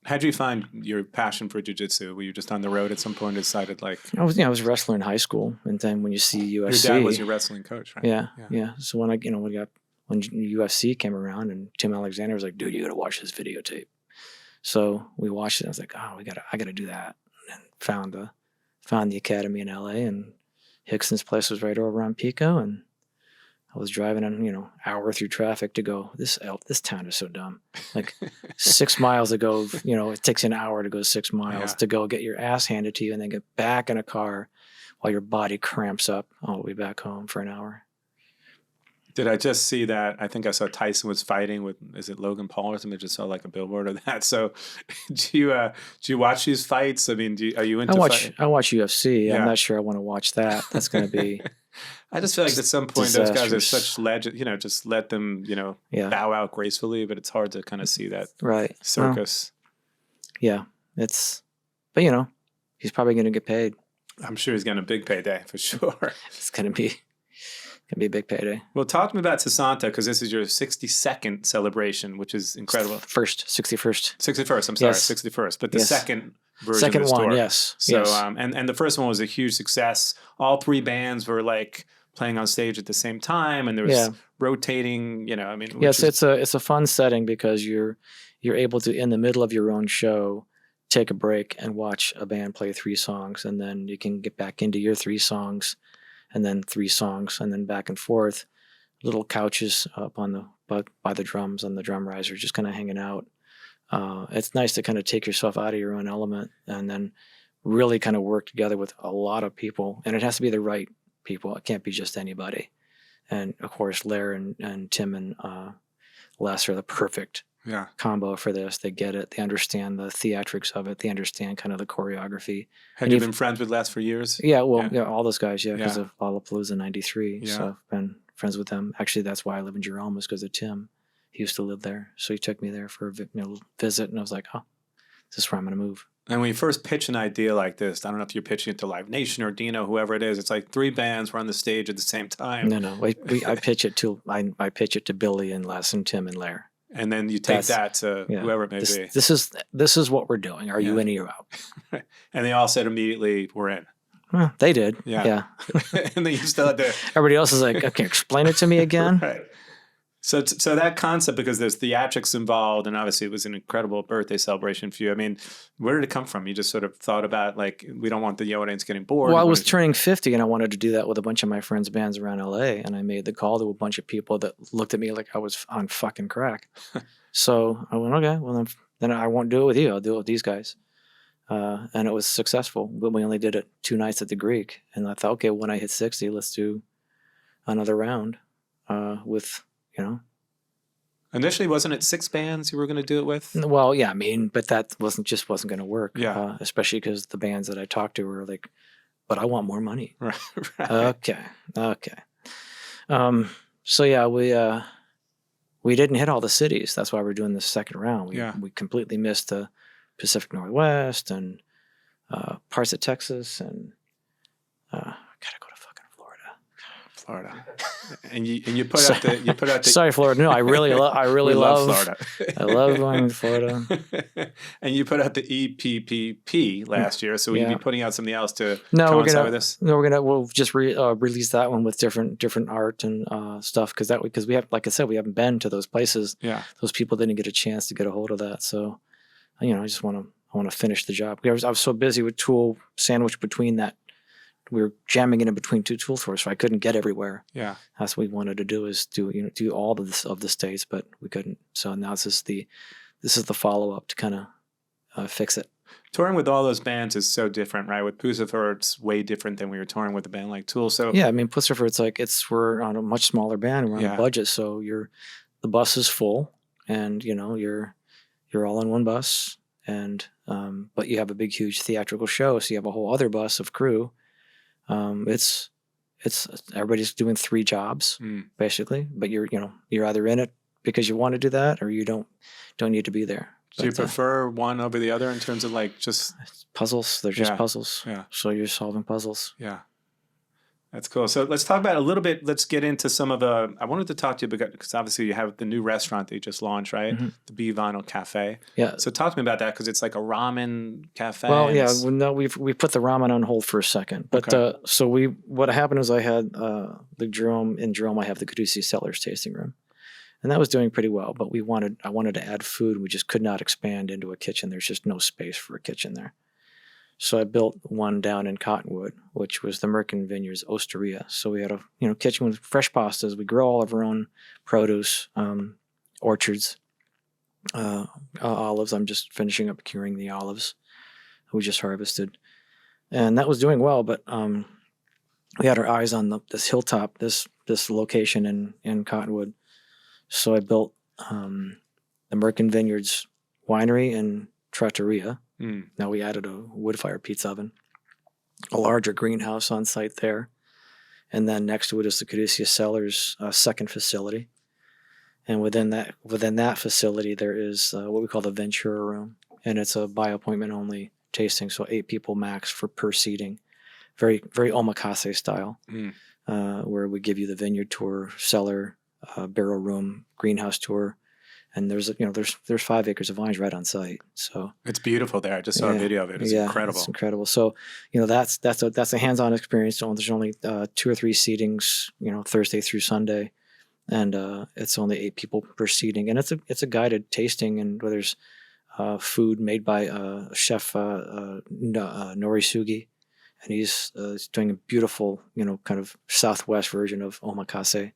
Speaker 1: How'd you find your passion for Jiu-Jitsu? Were you just on the road at some point and decided like...
Speaker 2: I was a wrestler in high school, and then when you see UFC...
Speaker 1: Your dad was your wrestling coach, right?
Speaker 2: Yeah. So when when UFC came around, and Tim Alexander was like, dude, you got to watch this videotape. So we watched it. I was like, oh, I got to do that. And found the academy in LA, and Hickson's place was right over on Pico, and I was driving an hour through traffic to go, this town is so dumb. Like 6 miles to go, it takes an hour to go 6 miles to go get your ass handed to you, and then get back in a car while your body cramps up all the way back home for an hour.
Speaker 1: Did I just see that? I think I saw Tyson was fighting with, is it Logan Paul or something? I just saw like a billboard of that. So do you watch these fights? I mean, are you into fighting?
Speaker 2: I watch UFC.
Speaker 1: Yeah.
Speaker 2: I'm not sure I want to watch that. That's going to be...
Speaker 1: I just feel like at some point those guys are
Speaker 2: disastrous.
Speaker 1: such legend, just let them, bow out gracefully, but it's hard to kind of see that
Speaker 2: Right.
Speaker 1: circus.
Speaker 2: Yeah. But he's probably going to get paid.
Speaker 1: I'm sure he's getting a big payday for sure.
Speaker 2: It's going to be a big payday.
Speaker 1: Well, talk to me about Sessanta, because this is your 62nd celebration, which is incredible.
Speaker 2: 61st.
Speaker 1: 61st, I'm sorry,
Speaker 2: Yes.
Speaker 1: 61st. But the
Speaker 2: Yes.
Speaker 1: second version
Speaker 2: Second
Speaker 1: of this
Speaker 2: one,
Speaker 1: tour.
Speaker 2: yes.
Speaker 1: So,
Speaker 2: yes.
Speaker 1: And the first one was a huge success. All three bands were like playing on stage at the same time, and there was rotating,
Speaker 2: Yes, it's a fun setting because you're able to, in the middle of your own show, take a break and watch a band play 3 songs, and then you can get back into your 3 songs, and then 3 songs, and then back and forth. Little couches up on by the drums on the drum riser, just kind of hanging out. It's nice to kind of take yourself out of your own element and then really kind of work together with a lot of people, and it has to be the right people. It can't be just anybody. And of course, Lair and Tim and Les are the perfect combo for this. They get it. They understand the theatrics of it. They understand kind of the choreography.
Speaker 1: Had you been friends with Les for years?
Speaker 2: Yeah, well, all those guys, because of Lollapalooza '93.
Speaker 1: Yeah.
Speaker 2: So I've been friends with them. Actually, that's why I live in Jerome, is because of Tim. He used to live there. So he took me there for a visit, and I was like, oh, this is where I'm going to move.
Speaker 1: And when you first pitch an idea like this, I don't know if you're pitching it to Live Nation or Dino, whoever it is, it's like 3 bands were on the stage at the same time.
Speaker 2: No. I pitch it to Billy and Les and Tim and Lair.
Speaker 1: And then you take that to whoever it may be.
Speaker 2: This is what we're doing. Are you in or you out?
Speaker 1: And they all said immediately, we're in.
Speaker 2: Well, they did.
Speaker 1: Yeah. And then you still had to...
Speaker 2: Everybody else is like, okay, explain it to me again.
Speaker 1: Right. So that concept, because there's theatrics involved, and obviously it was an incredible birthday celebration for you. I mean, where did it come from? You just sort of thought about, like, we don't want the audience getting bored.
Speaker 2: Well, I was turning 50, and I wanted to do that with a bunch of my friends' bands around LA, and I made the call to a bunch of people that looked at me like I was on fucking crack. So I went, okay, well, then I won't do it with you. I'll do it with these guys. And it was successful, but we only did it 2 nights at the Greek. And I thought, okay, when I hit 60, let's do another round with,
Speaker 1: Initially, wasn't it 6 bands you were going to do it with?
Speaker 2: Well, yeah, but that wasn't going to work.
Speaker 1: Yeah.
Speaker 2: Especially because the bands that I talked to were like, but I want more money.
Speaker 1: Right.
Speaker 2: Okay. So yeah, we didn't hit all the cities. That's why we're doing the second round. We completely missed the Pacific Northwest and parts of Texas, and gotta go to fucking Florida.
Speaker 1: And you put out the
Speaker 2: Sorry, Florida. No, I really love
Speaker 1: Florida.
Speaker 2: I love going to Florida.
Speaker 1: And you put out the EPPP last year, so will you be putting out something else to coincide with this?
Speaker 2: No, we'll just release that one with different art and stuff, because we have, like I said, we haven't been to those places.
Speaker 1: Yeah,
Speaker 2: those people didn't get a chance to get a hold of that. So, I just want to finish the job. I was so busy with Tool, sandwiched between that. We were jamming it in between 2 Tool tours, so I couldn't get everywhere. Yeah, that's what we wanted to do, is do all of the states, but we couldn't. So now this is the follow up to kind of fix it.
Speaker 1: Touring with all those bands is so different, right? With Puscifer, it's way different than we were touring with a band like Tool. So
Speaker 2: yeah, I mean, Puscifer, we're on a much smaller band, we're on a budget, so the bus is full, and you're all in one bus, and but you have a big, huge theatrical show, so you have a whole other bus of crew. It's everybody's doing 3 jobs basically, but you're either in it because you want to do that, or you don't need to be there.
Speaker 1: Do you prefer one over the other in terms of like just
Speaker 2: puzzles? They're just puzzles.
Speaker 1: Yeah.
Speaker 2: So you're solving puzzles.
Speaker 1: Yeah. That's cool. So let's talk about a little bit. Let's get into some of the. I wanted to talk to you because obviously you have the new restaurant that you just launched, right? Mm-hmm. The Be Vinyl Cafe.
Speaker 2: Yeah.
Speaker 1: So talk to me about that, because it's like a ramen cafe.
Speaker 2: Well, yeah. We put the ramen on hold for a second, but so what happened is I had in Jerome I have the Caduceus Cellars tasting room, and that was doing pretty well. But I wanted to add food. We just could not expand into a kitchen. There's just no space for a kitchen there. So I built one down in Cottonwood, which was the Merkin Vineyard's Osteria. So we had a kitchen with fresh pastas. We grow all of our own produce, orchards, olives. I'm just finishing up curing the olives we just harvested, and that was doing well. But we had our eyes on this hilltop, this location in Cottonwood. So I built the Merkin Vineyard's winery and trattoria. Now we added a wood-fired pizza oven, a larger greenhouse on site there, and then next to it is the Caduceus Cellars' second facility. And within that facility, there is what we call the Ventura Room, and it's a by appointment only tasting. So 8 people max per seating. Very, very omakase style, where we give you the vineyard tour, cellar, barrel room, greenhouse tour. And there's 5 acres of vines right on site. So
Speaker 1: it's beautiful there. I just saw a video of it. It's incredible.
Speaker 2: It's incredible. So, that's a hands-on experience. So there's only 2 or 3 seatings, Thursday through Sunday. And it's only 8 people per seating. And it's a guided tasting, and where there's food made by chef Norisugi. And he's doing a beautiful, kind of Southwest version of omakase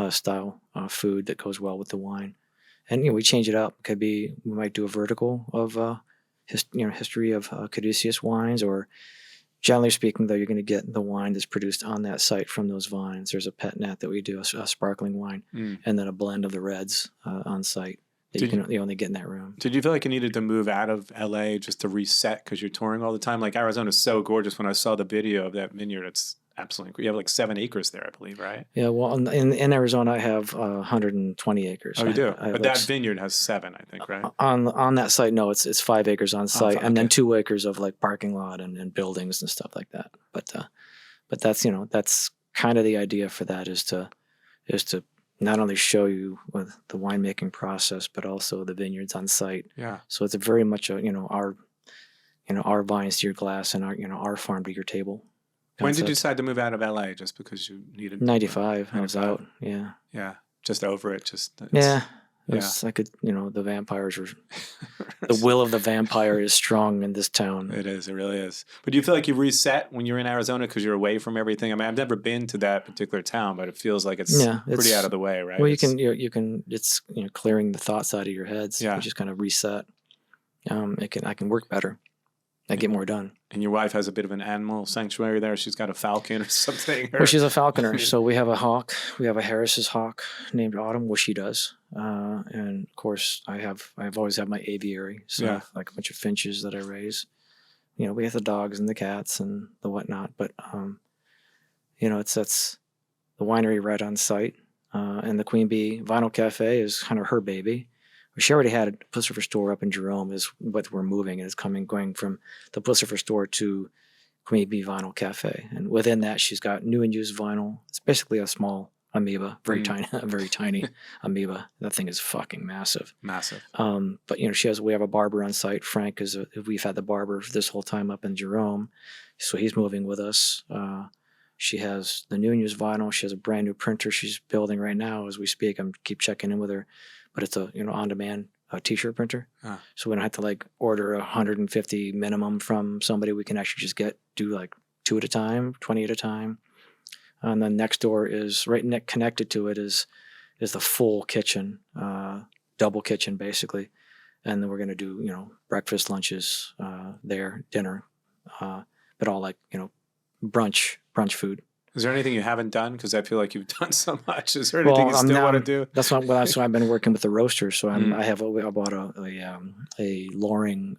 Speaker 2: style food that goes well with the wine. And we change it up. We might do a vertical of history of caduceus wines, or generally speaking, though, you're going to get the wine that's produced on that site from those vines. There's a pet net that we do, a sparkling wine, and then a blend of the reds on site that you only get in that room.
Speaker 1: Did you feel like you needed to move out of LA just to reset because you're touring all the time? Like, Arizona's so gorgeous. When I saw the video of that vineyard, it's absolutely. You have like 7 acres there, I believe, right?
Speaker 2: Yeah, well, in Arizona, I have 120 acres.
Speaker 1: Oh, you do?
Speaker 2: I
Speaker 1: but that vineyard has 7, I think, right?
Speaker 2: On that site, no, it's 5 acres on site, and then 2 acres of like parking lot and buildings and stuff like that. But that's that's kind of the idea for that is to not only show you with the winemaking process, but also the vineyards on site.
Speaker 1: Yeah.
Speaker 2: So it's very much our vines to your glass and our farm to your table.
Speaker 1: When did you decide to move out of LA? Just because you needed
Speaker 2: 95. I was out. Yeah.
Speaker 1: Yeah. Just over it.
Speaker 2: I could, the vampires were, the will of the vampire is strong in this town.
Speaker 1: It is. It really is. But do you feel like you reset when you're in Arizona because you're away from everything? I mean, I've never been to that particular town, but it feels like it's pretty out of the way, right?
Speaker 2: Well, you can, it's, clearing the thoughts out of your heads.
Speaker 1: Yeah.
Speaker 2: You just kind of reset. I can work better. I get more done.
Speaker 1: And your wife has a bit of an animal sanctuary there. She's got a falcon or something.
Speaker 2: Well, she's a falconer. So we have a hawk. We have a Harris's hawk named Autumn. Well, she does. And of course, I've always had my aviary. So I have like a bunch of finches that I raise. We have the dogs and the cats and the whatnot. But that's the winery right on site. And the Queen Bee Vinyl Cafe is kind of her baby. She already had a Puscifer store up in Jerome, is what we're moving, and it's going from the Puscifer store to Queen Bee Vinyl Cafe. And within that, she's got new and used vinyl. It's basically a small amoeba, very tiny amoeba. That thing is fucking massive.
Speaker 1: Massive.
Speaker 2: But we have a barber on site. Frank we've had the barber this whole time up in Jerome, so he's moving with us. She has the new and used vinyl. She has a brand new printer she's building right now as we speak. I'm keep checking in with her. But it's a on-demand t-shirt printer, so we don't have to like order 150 minimum from somebody. We can actually just do like 2 at a time, 20 at a time. And then next door is connected to it is the full kitchen, double kitchen basically. And then we're gonna do breakfast, lunches there, dinner, but all like brunch food.
Speaker 1: Is there anything you haven't done? Because I feel like you've done so much. Is there anything you still want to do?
Speaker 2: That's why I've been working with the roaster. So I bought a Loring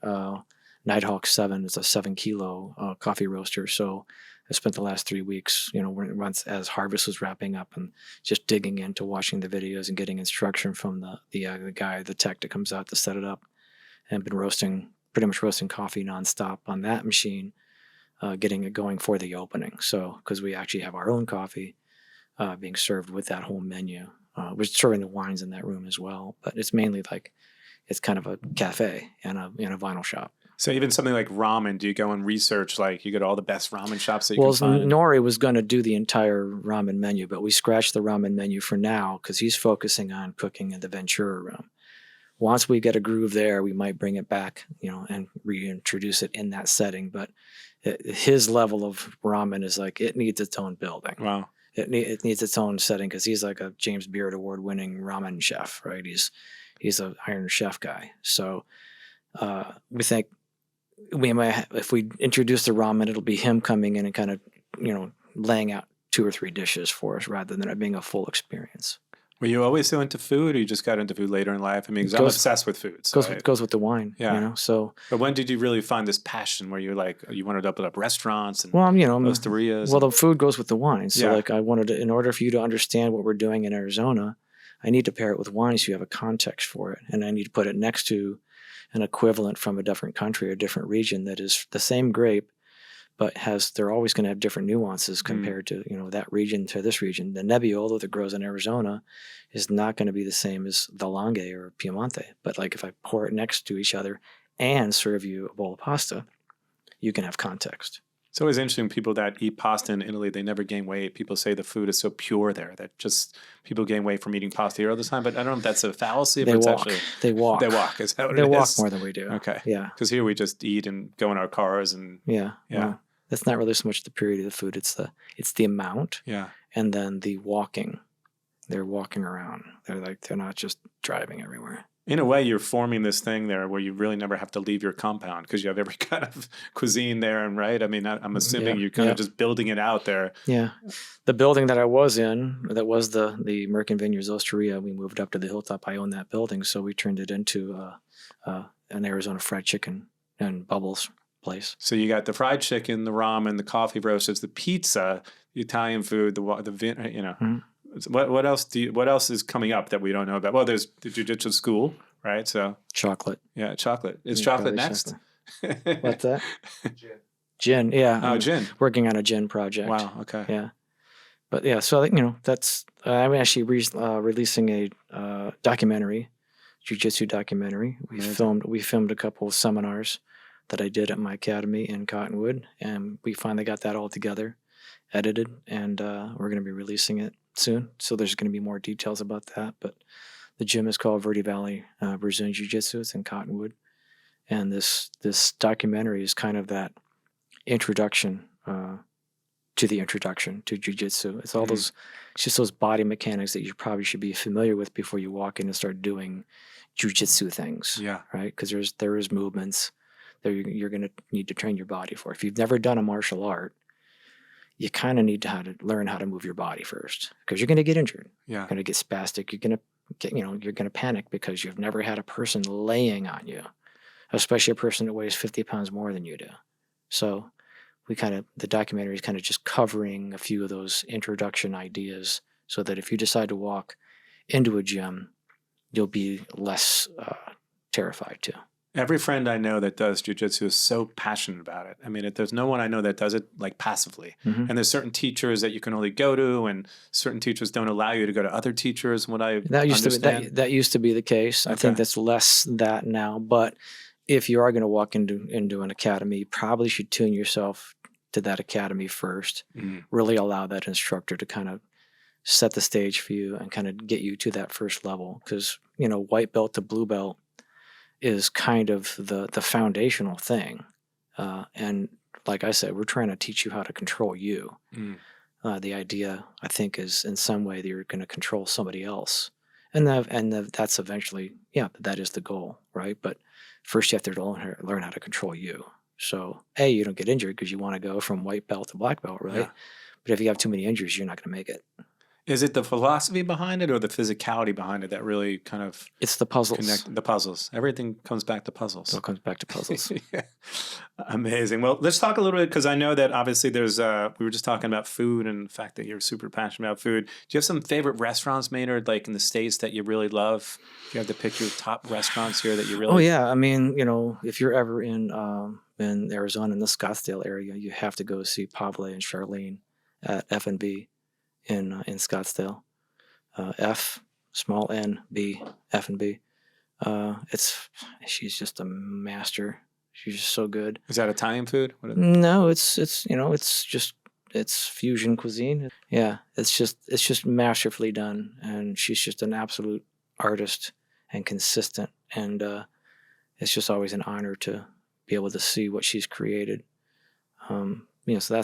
Speaker 2: Nighthawk 7. It's a 7 kilo coffee roaster. So I spent the last 3 weeks, once as harvest was wrapping up, and just digging into watching the videos and getting instruction from the tech that comes out to set it up, and been pretty much roasting coffee nonstop on that machine. Getting it going for the opening. So, because we actually have our own coffee being served with that whole menu. We're serving the wines in that room as well, but it's mainly like, it's kind of a cafe and a vinyl shop.
Speaker 1: So even something like ramen, do you go and research, like you go to all the best ramen shops that you can find?
Speaker 2: Nori was going to do the entire ramen menu, but we scratched the ramen menu for now because he's focusing on cooking in the Ventura room. Once we get a groove there, we might bring it back, and reintroduce it in that setting. But his level of ramen is like, it needs its own building.
Speaker 1: Wow.
Speaker 2: It needs its own setting because he's like a James Beard Award-winning ramen chef, right? He's an Iron Chef guy. So we think we might, if we introduce the ramen, it'll be him coming in and kind of, laying out 2 or 3 dishes for us rather than it being a full experience.
Speaker 1: Were you always so into food, or you just got into food later in life? I mean, because I'm obsessed with food. So
Speaker 2: goes with the wine.
Speaker 1: Yeah.
Speaker 2: So.
Speaker 1: But when did you really find this passion where you wanted to open up restaurants and
Speaker 2: osterias? Well, the food goes with the wine. So I wanted to, in order for you to understand what we're doing in Arizona, I need to pair it with wine so you have a context for it, and I need to put it next to an equivalent from a different country or different region that is the same grape, but they're always going to have different nuances compared to, that region to this region. The Nebbiolo that grows in Arizona is not going to be the same as the Langhe or Piemonte. But like if I pour it next to each other and serve you a bowl of pasta, you can have context.
Speaker 1: It's always interesting. People that eat pasta in Italy, they never gain weight. People say the food is so pure there that just people gain weight from eating pasta here all the time. But I don't know if that's a fallacy.
Speaker 2: They
Speaker 1: but
Speaker 2: walk.
Speaker 1: It's
Speaker 2: They walk.
Speaker 1: They walk. Is that what
Speaker 2: They
Speaker 1: it is?
Speaker 2: walk more than we do.
Speaker 1: Okay.
Speaker 2: Yeah.
Speaker 1: Because here we just eat and go in our cars and
Speaker 2: Yeah.
Speaker 1: Yeah.
Speaker 2: Well, that's not really so much the purity of the food. It's the amount.
Speaker 1: yeah.
Speaker 2: And then the walking. They're walking around. They're not just driving everywhere.
Speaker 1: In a way, you're forming this thing there where you really never have to leave your compound because you have every kind of cuisine there, and right? I mean, I'm assuming you're kind of just building it out there.
Speaker 2: Yeah. The building that I was in, that was the Merkin Vineyards Osteria, we moved up to the hilltop. I own that building, so we turned it into an Arizona fried chicken and Bubbles place.
Speaker 1: So you got the fried chicken, the ramen, the coffee roasters, the pizza, the Italian food,
Speaker 2: Mhm.
Speaker 1: What else what else is coming up that we don't know about? Well, there's the jiu-jitsu school, right? So
Speaker 2: Chocolate.
Speaker 1: yeah, chocolate. Is
Speaker 2: Yeah,
Speaker 1: chocolate
Speaker 2: probably
Speaker 1: next?
Speaker 2: What's that? Gin. Yeah.
Speaker 1: Oh,
Speaker 2: I'm
Speaker 1: gin.
Speaker 2: working on a gin project.
Speaker 1: Wow. Okay.
Speaker 2: Yeah. But yeah, so I think, that's, I'm actually releasing a documentary, Jiu-Jitsu documentary.
Speaker 1: Amazing.
Speaker 2: We filmed a couple of seminars that I did at my academy in Cottonwood, and we finally got that all together, edited, and we're going to be releasing it soon. So there's going to be more details about that. But the gym is called Verde Valley Brazilian Jiu-Jitsu. It's in Cottonwood, and this documentary is kind of that introduction to the introduction to jiu-jitsu. It's all it's just those body mechanics that you probably should be familiar with before you walk in and start doing jiu-jitsu things.
Speaker 1: Yeah.
Speaker 2: Right? Because there is movements that you're going to need to train your body for. If you've never done a martial art, you kind of need to learn how to move your body first, because you're going to get injured.
Speaker 1: Yeah.
Speaker 2: You're going to get spastic. You're going to get, you're going to panic because you've never had a person laying on you, especially a person that weighs 50 pounds more than you do. So the documentary is kind of just covering a few of those introduction ideas so that if you decide to walk into a gym, you'll be less terrified too.
Speaker 1: Every friend I know that does jiu-jitsu is so passionate about it. I mean, there's no one I know that does it like passively.
Speaker 2: Mm-hmm.
Speaker 1: And there's certain teachers that you can only go to, and certain teachers don't allow you to go to other teachers. What I
Speaker 2: that used to be the case. I think that's less that now. But if you are going to walk into an academy, you probably should tune yourself to that academy first.
Speaker 1: Mm-hmm.
Speaker 2: Really allow that instructor to kind of set the stage for you and kind of get you to that first level. Because white belt to blue belt is kind of the foundational thing. And like I said, we're trying to teach you how to control you. Mm. The idea, I think, is in some way that you're going to control somebody else. And that's eventually, that is the goal, right? But first you have to learn how to control you. So, you don't get injured because you want to go from white belt to black belt, right? Yeah. But if you have too many injuries, you're not going to make it.
Speaker 1: Is it the philosophy behind it or the physicality behind it that really kind of...
Speaker 2: It's the puzzles.
Speaker 1: Connect the puzzles. Everything comes back to puzzles.
Speaker 2: It all comes back to puzzles.
Speaker 1: Yeah. Amazing. Well, let's talk a little bit, because I know that obviously there's... we were just talking about food and the fact that you're super passionate about food. Do you have some favorite restaurants, Maynard, like in the States that you really love? Do you have to pick your top restaurants here that you really...
Speaker 2: Oh, yeah. I mean, if you're ever in Arizona, in the Scottsdale area, you have to go see Pavle and Charlene at F&B. In Scottsdale, F, small N, B, F&B. She's just a master. She's just so good.
Speaker 1: Is that Italian food?
Speaker 2: No, it's fusion cuisine. Yeah, it's just masterfully done, and she's just an absolute artist and consistent. And it's just always an honor to be able to see what she's created. So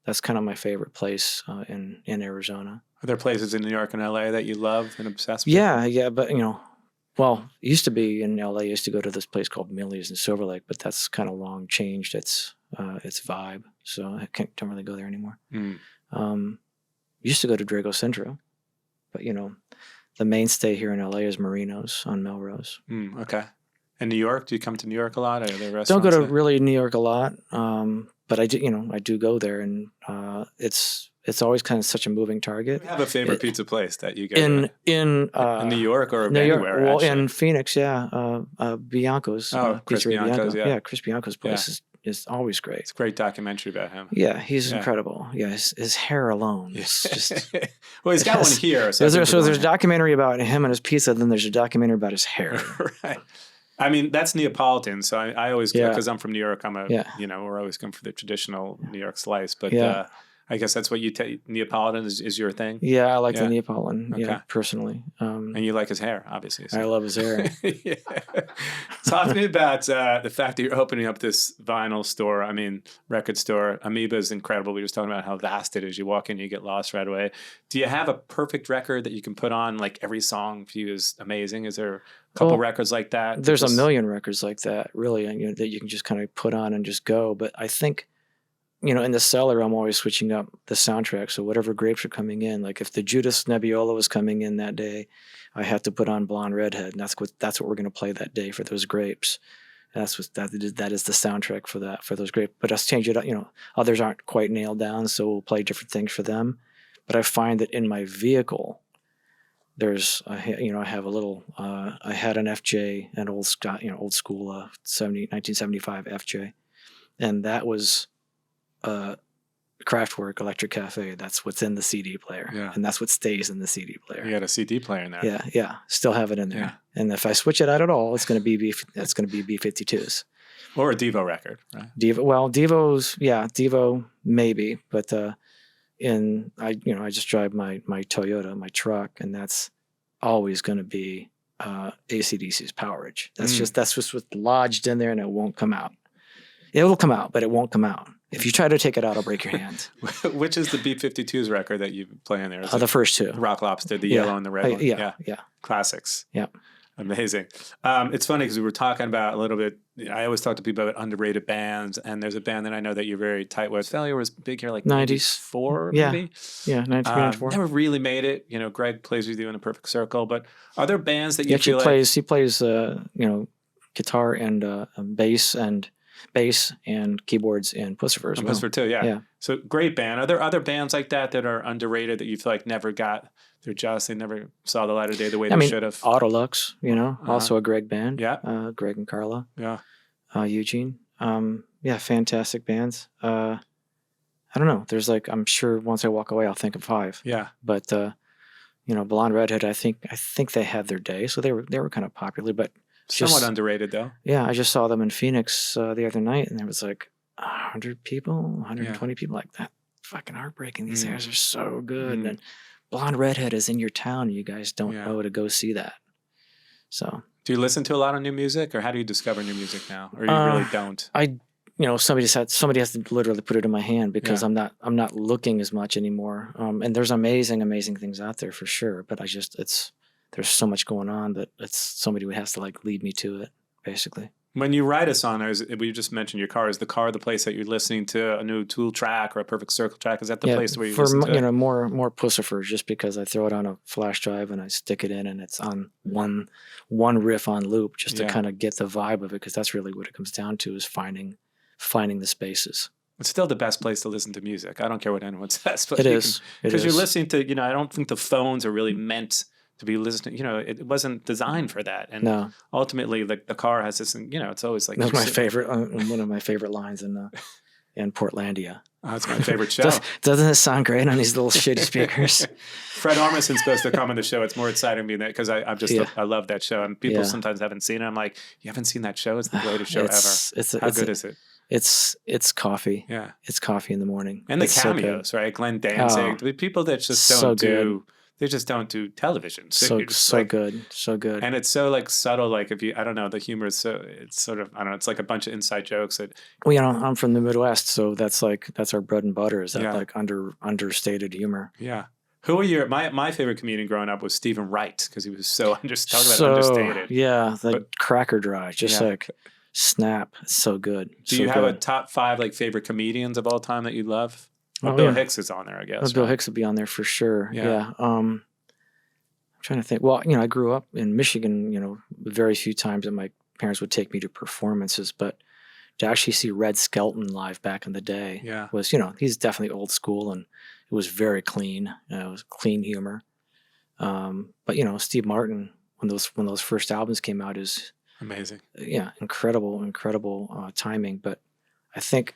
Speaker 2: that's kind of my favorite place in Arizona.
Speaker 1: Are there places in New York and LA that you love and obsessed with?
Speaker 2: Yeah, but it used to be in LA. I used to go to this place called Millie's in Silver Lake, but that's kind of long changed its vibe, so I don't really go there anymore. Used to go to Drago Centro, but the mainstay here in LA is Marino's on Melrose.
Speaker 1: Okay. And New York? Do you come to New York a lot? Are there restaurants?
Speaker 2: Don't go to really New York a lot. But I do go there, and it's it's always kind of such a moving target.
Speaker 1: Do you have a favorite pizza place that you go
Speaker 2: In
Speaker 1: to? In New York or
Speaker 2: New York,
Speaker 1: anywhere?
Speaker 2: well,
Speaker 1: actually?
Speaker 2: in Phoenix, Bianco's.
Speaker 1: Chris
Speaker 2: Pizzeria
Speaker 1: Bianco's, yeah.
Speaker 2: Chris Bianco's place is always great.
Speaker 1: It's a great documentary about him.
Speaker 2: Yeah, he's incredible. Yeah, his hair alone is just.
Speaker 1: Well, he's got one here.
Speaker 2: So there's a documentary about him and his pizza. Then there's a documentary about his hair.
Speaker 1: Right. I mean, that's Neapolitan. So I always go, because I'm from New York. We're always going for the traditional New York slice. But I guess that's what you take. Neapolitan is your thing.
Speaker 2: Yeah, I like the Neapolitan. Okay. Yeah, personally.
Speaker 1: And you like his hair, obviously. So.
Speaker 2: I love his hair.
Speaker 1: Yeah. Talk to me about the fact that you're opening up this vinyl store. I mean, record store. Amoeba is incredible. We were just talking about how vast it is. You walk in, you get lost right away. Do you have a perfect record that you can put on? Like every song for you is amazing. Is there a couple records like that?
Speaker 2: There's a million records like that, really, and that you can just kind of put on and just go. But I think, in the cellar, I'm always switching up the soundtrack. So whatever grapes are coming in, like if the Judas Nebbiolo was coming in that day, I had to put on Blonde Redhead, and that's what we're going to play that day for those grapes. That is the soundtrack for those grapes. But us change it up. Others aren't quite nailed down, so we'll play different things for them. But I find that in my vehicle, I have a little. I had an FJ, an old school 1975 FJ, and that was. Kraftwerk Electric Cafe. That's what's in the CD player, and that's what stays in the CD player.
Speaker 1: You got a CD player in there.
Speaker 2: Yeah, still have it in there. Yeah. And if I switch it out at all, it's going to be B52s
Speaker 1: or a Devo record, right?
Speaker 2: Devo maybe, but I just drive my Toyota, my truck, and that's always going to be AC/DC's Powerage. That's just what's lodged in there, and it won't come out. It will come out, but it won't come out. If you try to take it out, I'll break your hand.
Speaker 1: Which is the B-52s record that you play in there?
Speaker 2: The first two.
Speaker 1: Rock Lobster, the yellow and the red one.
Speaker 2: Yeah.
Speaker 1: Classics.
Speaker 2: Yeah.
Speaker 1: Amazing. It's funny because we were talking about a little bit. I always talk to people about underrated bands, and there's a band that I know that you're very tight with. Failure was big here, like 94, maybe?
Speaker 2: Yeah, 94.
Speaker 1: Never really made it. Greg plays with you in a Perfect Circle, but are there bands that you feel like...
Speaker 2: He plays guitar and bass and keyboards in Puscifer as well.
Speaker 1: Puscifer too, yeah. So great band. Are there other bands like that are underrated that you feel like never got their just? They never saw the light of day the way they should have.
Speaker 2: Autolux, also a Greg band.
Speaker 1: Yeah.
Speaker 2: Greg and Carla.
Speaker 1: Yeah.
Speaker 2: Eugene. Fantastic bands. I don't know. There's I'm sure once I walk away, I'll think of 5.
Speaker 1: Yeah.
Speaker 2: But Blonde Redhead, I think they had their day, so they were kind of popular, but.
Speaker 1: Somewhat underrated, though.
Speaker 2: Yeah, I just saw them in Phoenix the other night, and there was 100 people, 120 people. Like, that fucking heartbreaking. These guys are so good. And Blonde Redhead is in your town, and you guys don't know to go see that. So,
Speaker 1: do you listen to a lot of new music, or how do you discover new music now, or you really don't?
Speaker 2: Somebody has to literally put it in my hand because I'm not looking as much anymore. And there's amazing things out there for sure, but there's so much going on that it's somebody who has to lead me to it, basically.
Speaker 1: When you write a song, we just mentioned your car. Is the car the place that you're listening to a new Tool track or a Perfect Circle track? Is that the place where you listen to it?
Speaker 2: More Puscifer, just because I throw it on a flash drive and I stick it in and it's on one riff on loop just to kind of get the vibe of it, because that's really what it comes down to, is finding the spaces.
Speaker 1: It's still the best place to listen to music. I don't care what anyone says. But
Speaker 2: it is.
Speaker 1: Because you're listening to, I don't think the phones are really meant to be listening, it wasn't designed for that. And ultimately, the car has this, it's always like...
Speaker 2: That's my favorite, one of my favorite lines in Portlandia.
Speaker 1: Oh, that's my favorite show.
Speaker 2: Doesn't it sound great on these little shitty speakers?
Speaker 1: Fred Armisen's supposed to come on the show. It's more exciting to me because I love that show. And people sometimes haven't seen it. I'm like, you haven't seen that show? It's the greatest show ever. How good is it?
Speaker 2: It's coffee.
Speaker 1: Yeah.
Speaker 2: It's coffee in the morning.
Speaker 1: And the cameos, right? Glenn Danzig. The people that just don't do... They just don't do television.
Speaker 2: So good.
Speaker 1: And it's so subtle. I don't know, the humor is it's sort of, I don't know, it's like a bunch of inside jokes that.
Speaker 2: Well, I'm from the Midwest, so that's our bread and butter, is that understated humor.
Speaker 1: Yeah. Who are my favorite comedian growing up was Stephen Wright, because he was so understated.
Speaker 2: Yeah. Cracker Dry, snap. It's so good.
Speaker 1: Do you have a top 5 favorite comedians of all time that you love? Bill Hicks is on there, I guess.
Speaker 2: Bill Hicks would be on there for sure. Yeah. I'm trying to think. Well, I grew up in Michigan, very few times that my parents would take me to performances, but to actually see Red Skelton live back in the day was, he's definitely old school, and It was very clean. It was clean humor. But Steve Martin, when those first albums came out, is
Speaker 1: amazing.
Speaker 2: Yeah, incredible timing. But I think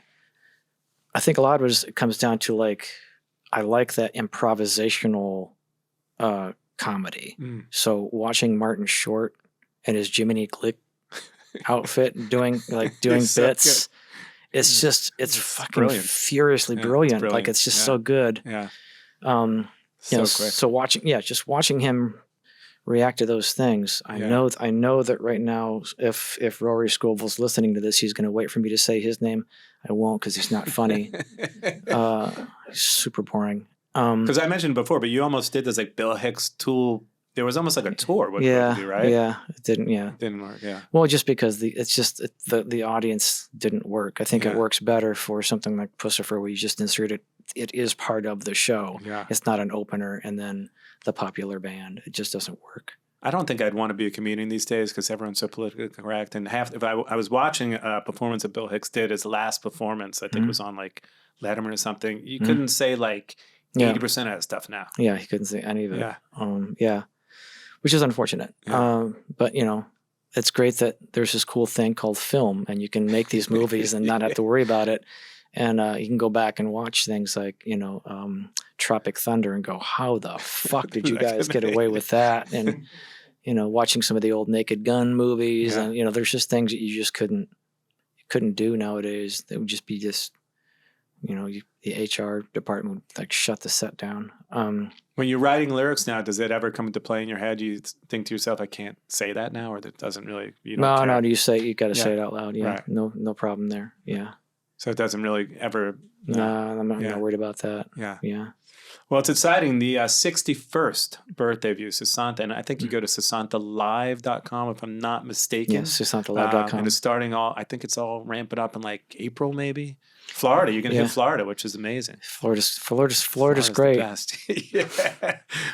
Speaker 2: a lot of it comes down to like I like that improvisational comedy. So watching Martin Short and his Jiminy Glick outfit doing bits. So it's fucking
Speaker 1: brilliant.
Speaker 2: Furiously brilliant. Like it's just so good.
Speaker 1: Yeah.
Speaker 2: So quick. So watching him react to those things. I know that right now, if Rory Scovel's listening to this, he's going to wait for me to say his name. I won't, because he's not funny. He's super boring.
Speaker 1: Because I mentioned before, but you almost did this like Bill Hicks Tool. There was almost like a tour with both of you, right?
Speaker 2: Yeah, it didn't. Yeah,
Speaker 1: it didn't work. Yeah.
Speaker 2: Well, just because the audience didn't work. I think it works better for something like Puscifer, where you just insert it. It is part of the show.
Speaker 1: Yeah.
Speaker 2: It's not an opener and then the popular band. It just doesn't work.
Speaker 1: I don't think I'd want to be a comedian these days because everyone's so politically correct. And if I was watching a performance that Bill Hicks did, his last performance, I think it was on like Letterman or something. You couldn't say like 80% of that stuff now.
Speaker 2: Yeah, he couldn't say any of it.
Speaker 1: Yeah.
Speaker 2: Which is unfortunate.
Speaker 1: Yeah.
Speaker 2: But it's great that there's this cool thing called film, and you can make these movies and not have to worry about it. And you can go back and watch things like, Tropic Thunder and go, how the fuck did you guys get away with that? And, watching some of the old Naked Gun movies and, there's just things that you just couldn't do nowadays. It would just be the HR department would like shut the set down.
Speaker 1: When you're writing lyrics now, does it ever come into play in your head? Do you think to yourself, I can't say that now, or that doesn't really, you don't care?
Speaker 2: No, you got to say it out loud. Yeah. Right. No problem there. Yeah.
Speaker 1: So it doesn't really ever.
Speaker 2: No, I'm not worried about that.
Speaker 1: Yeah.
Speaker 2: Yeah.
Speaker 1: Well, it's exciting. The 61st birthday of you, Sessanta, and I think you go to SessantaLive.com if I'm not mistaken.
Speaker 2: Yes, SessantaLive.com.
Speaker 1: And it's starting I think it's all ramping up in like April maybe. Florida, you're going to hit Florida, which is amazing.
Speaker 2: Florida's great.
Speaker 1: The best. Yeah.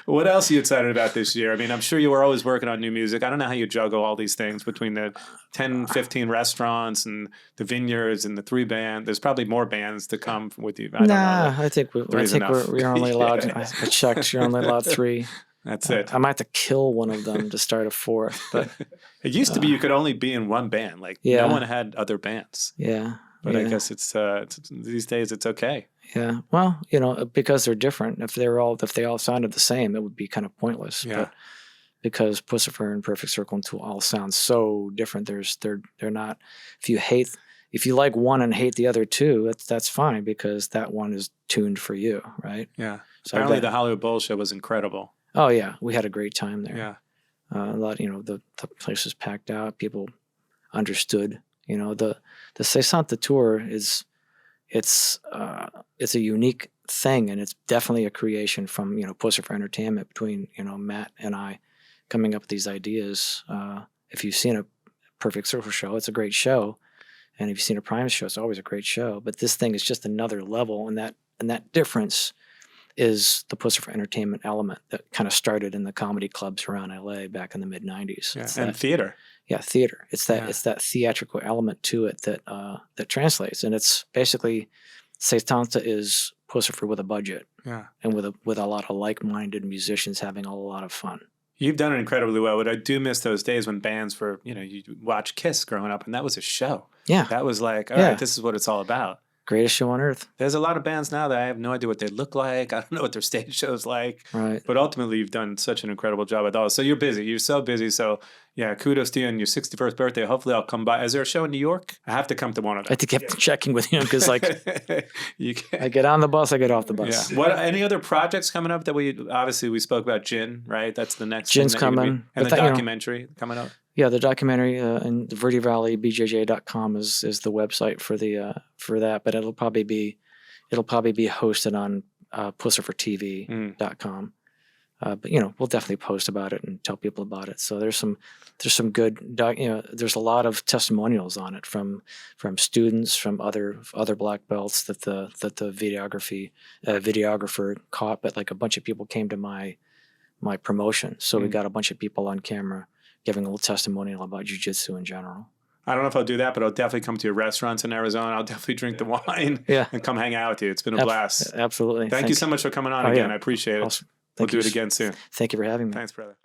Speaker 1: What else are you excited about this year? I mean, I'm sure you were always working on new music. I don't know how you juggle all these things between the 10, 15 restaurants and the vineyards and the 3 bands. There's probably more bands to come with you.
Speaker 2: I think we're only allowed. I checked. You're only allowed 3.
Speaker 1: That's it.
Speaker 2: I might have to kill one of them to start a 4th. But
Speaker 1: it used to be you could only be in one band. Like no one had other bands.
Speaker 2: Yeah.
Speaker 1: But I guess it's these days it's okay.
Speaker 2: Yeah. Well, because they're different. If they all sounded the same, it would be kind of pointless.
Speaker 1: Yeah.
Speaker 2: But because Puscifer and Perfect Circle and Tool all sound so different, they're not. If you like one and hate the other 2, that's fine, because that one is tuned for you, right?
Speaker 1: Yeah. So apparently the Hollywood Bowl show was incredible.
Speaker 2: Oh yeah, we had a great time there.
Speaker 1: Yeah.
Speaker 2: A lot. The place was packed out. People understood. The Sessanta tour it's a unique thing, and it's definitely a creation from Puscifer Entertainment, between Matt and I coming up with these ideas. If you've seen a Perfect Circle show, it's a great show, and if you've seen a Primus show, it's always a great show. But this thing is just another level, and that difference is the Puscifer Entertainment element that kind of started in the comedy clubs around LA back in the mid '90s.
Speaker 1: Yeah, and theater.
Speaker 2: Yeah, theater. It's that theatrical element to it that translates, and it's basically Sessanta is Puscifer with a budget, and with a lot of like-minded musicians having a lot of fun.
Speaker 1: You've done it incredibly well, but I do miss those days when bands were, you watch Kiss growing up, and that was a show.
Speaker 2: Yeah,
Speaker 1: that was like, all right, this is what it's all about.
Speaker 2: Greatest show on earth.
Speaker 1: There's a lot of bands now that I have no idea what they look like. I don't know what their stage show's like.
Speaker 2: Right.
Speaker 1: But ultimately, you've done such an incredible job with all. So you're busy. You're so busy. So yeah, kudos to you on your 61st birthday. Hopefully, I'll come by. Is there a show in New York? I have to come to one of them.
Speaker 2: I have to keep checking with him, because I get on the bus, I get off the bus.
Speaker 1: Yeah. What? Any other projects coming up that we spoke about? Gin, right? That's the next.
Speaker 2: Gin's coming,
Speaker 1: and the documentary coming up.
Speaker 2: Yeah, the documentary and the Verde Valley BJJ.com is the website for that, but it'll probably be hosted on PussiferTV.com. But we'll definitely post about it and tell people about it. So there's some good there's a lot of testimonials on it from students, from other black belts that the videographer caught, but like a bunch of people came to my promotion. So we got a bunch of people on camera giving a little testimonial about jiu-jitsu in general.
Speaker 1: I don't know if I'll do that, but I'll definitely come to your restaurants in Arizona. I'll definitely drink the wine
Speaker 2: Yeah.
Speaker 1: and come hang out with you. It's been a blast.
Speaker 2: Absolutely.
Speaker 1: Thank you so much for coming on
Speaker 2: Oh,
Speaker 1: again.
Speaker 2: yeah.
Speaker 1: I appreciate it.
Speaker 2: Awesome.
Speaker 1: We'll
Speaker 2: Thank
Speaker 1: do
Speaker 2: you.
Speaker 1: it again soon.
Speaker 2: Thank you for having me.
Speaker 1: Thanks, brother.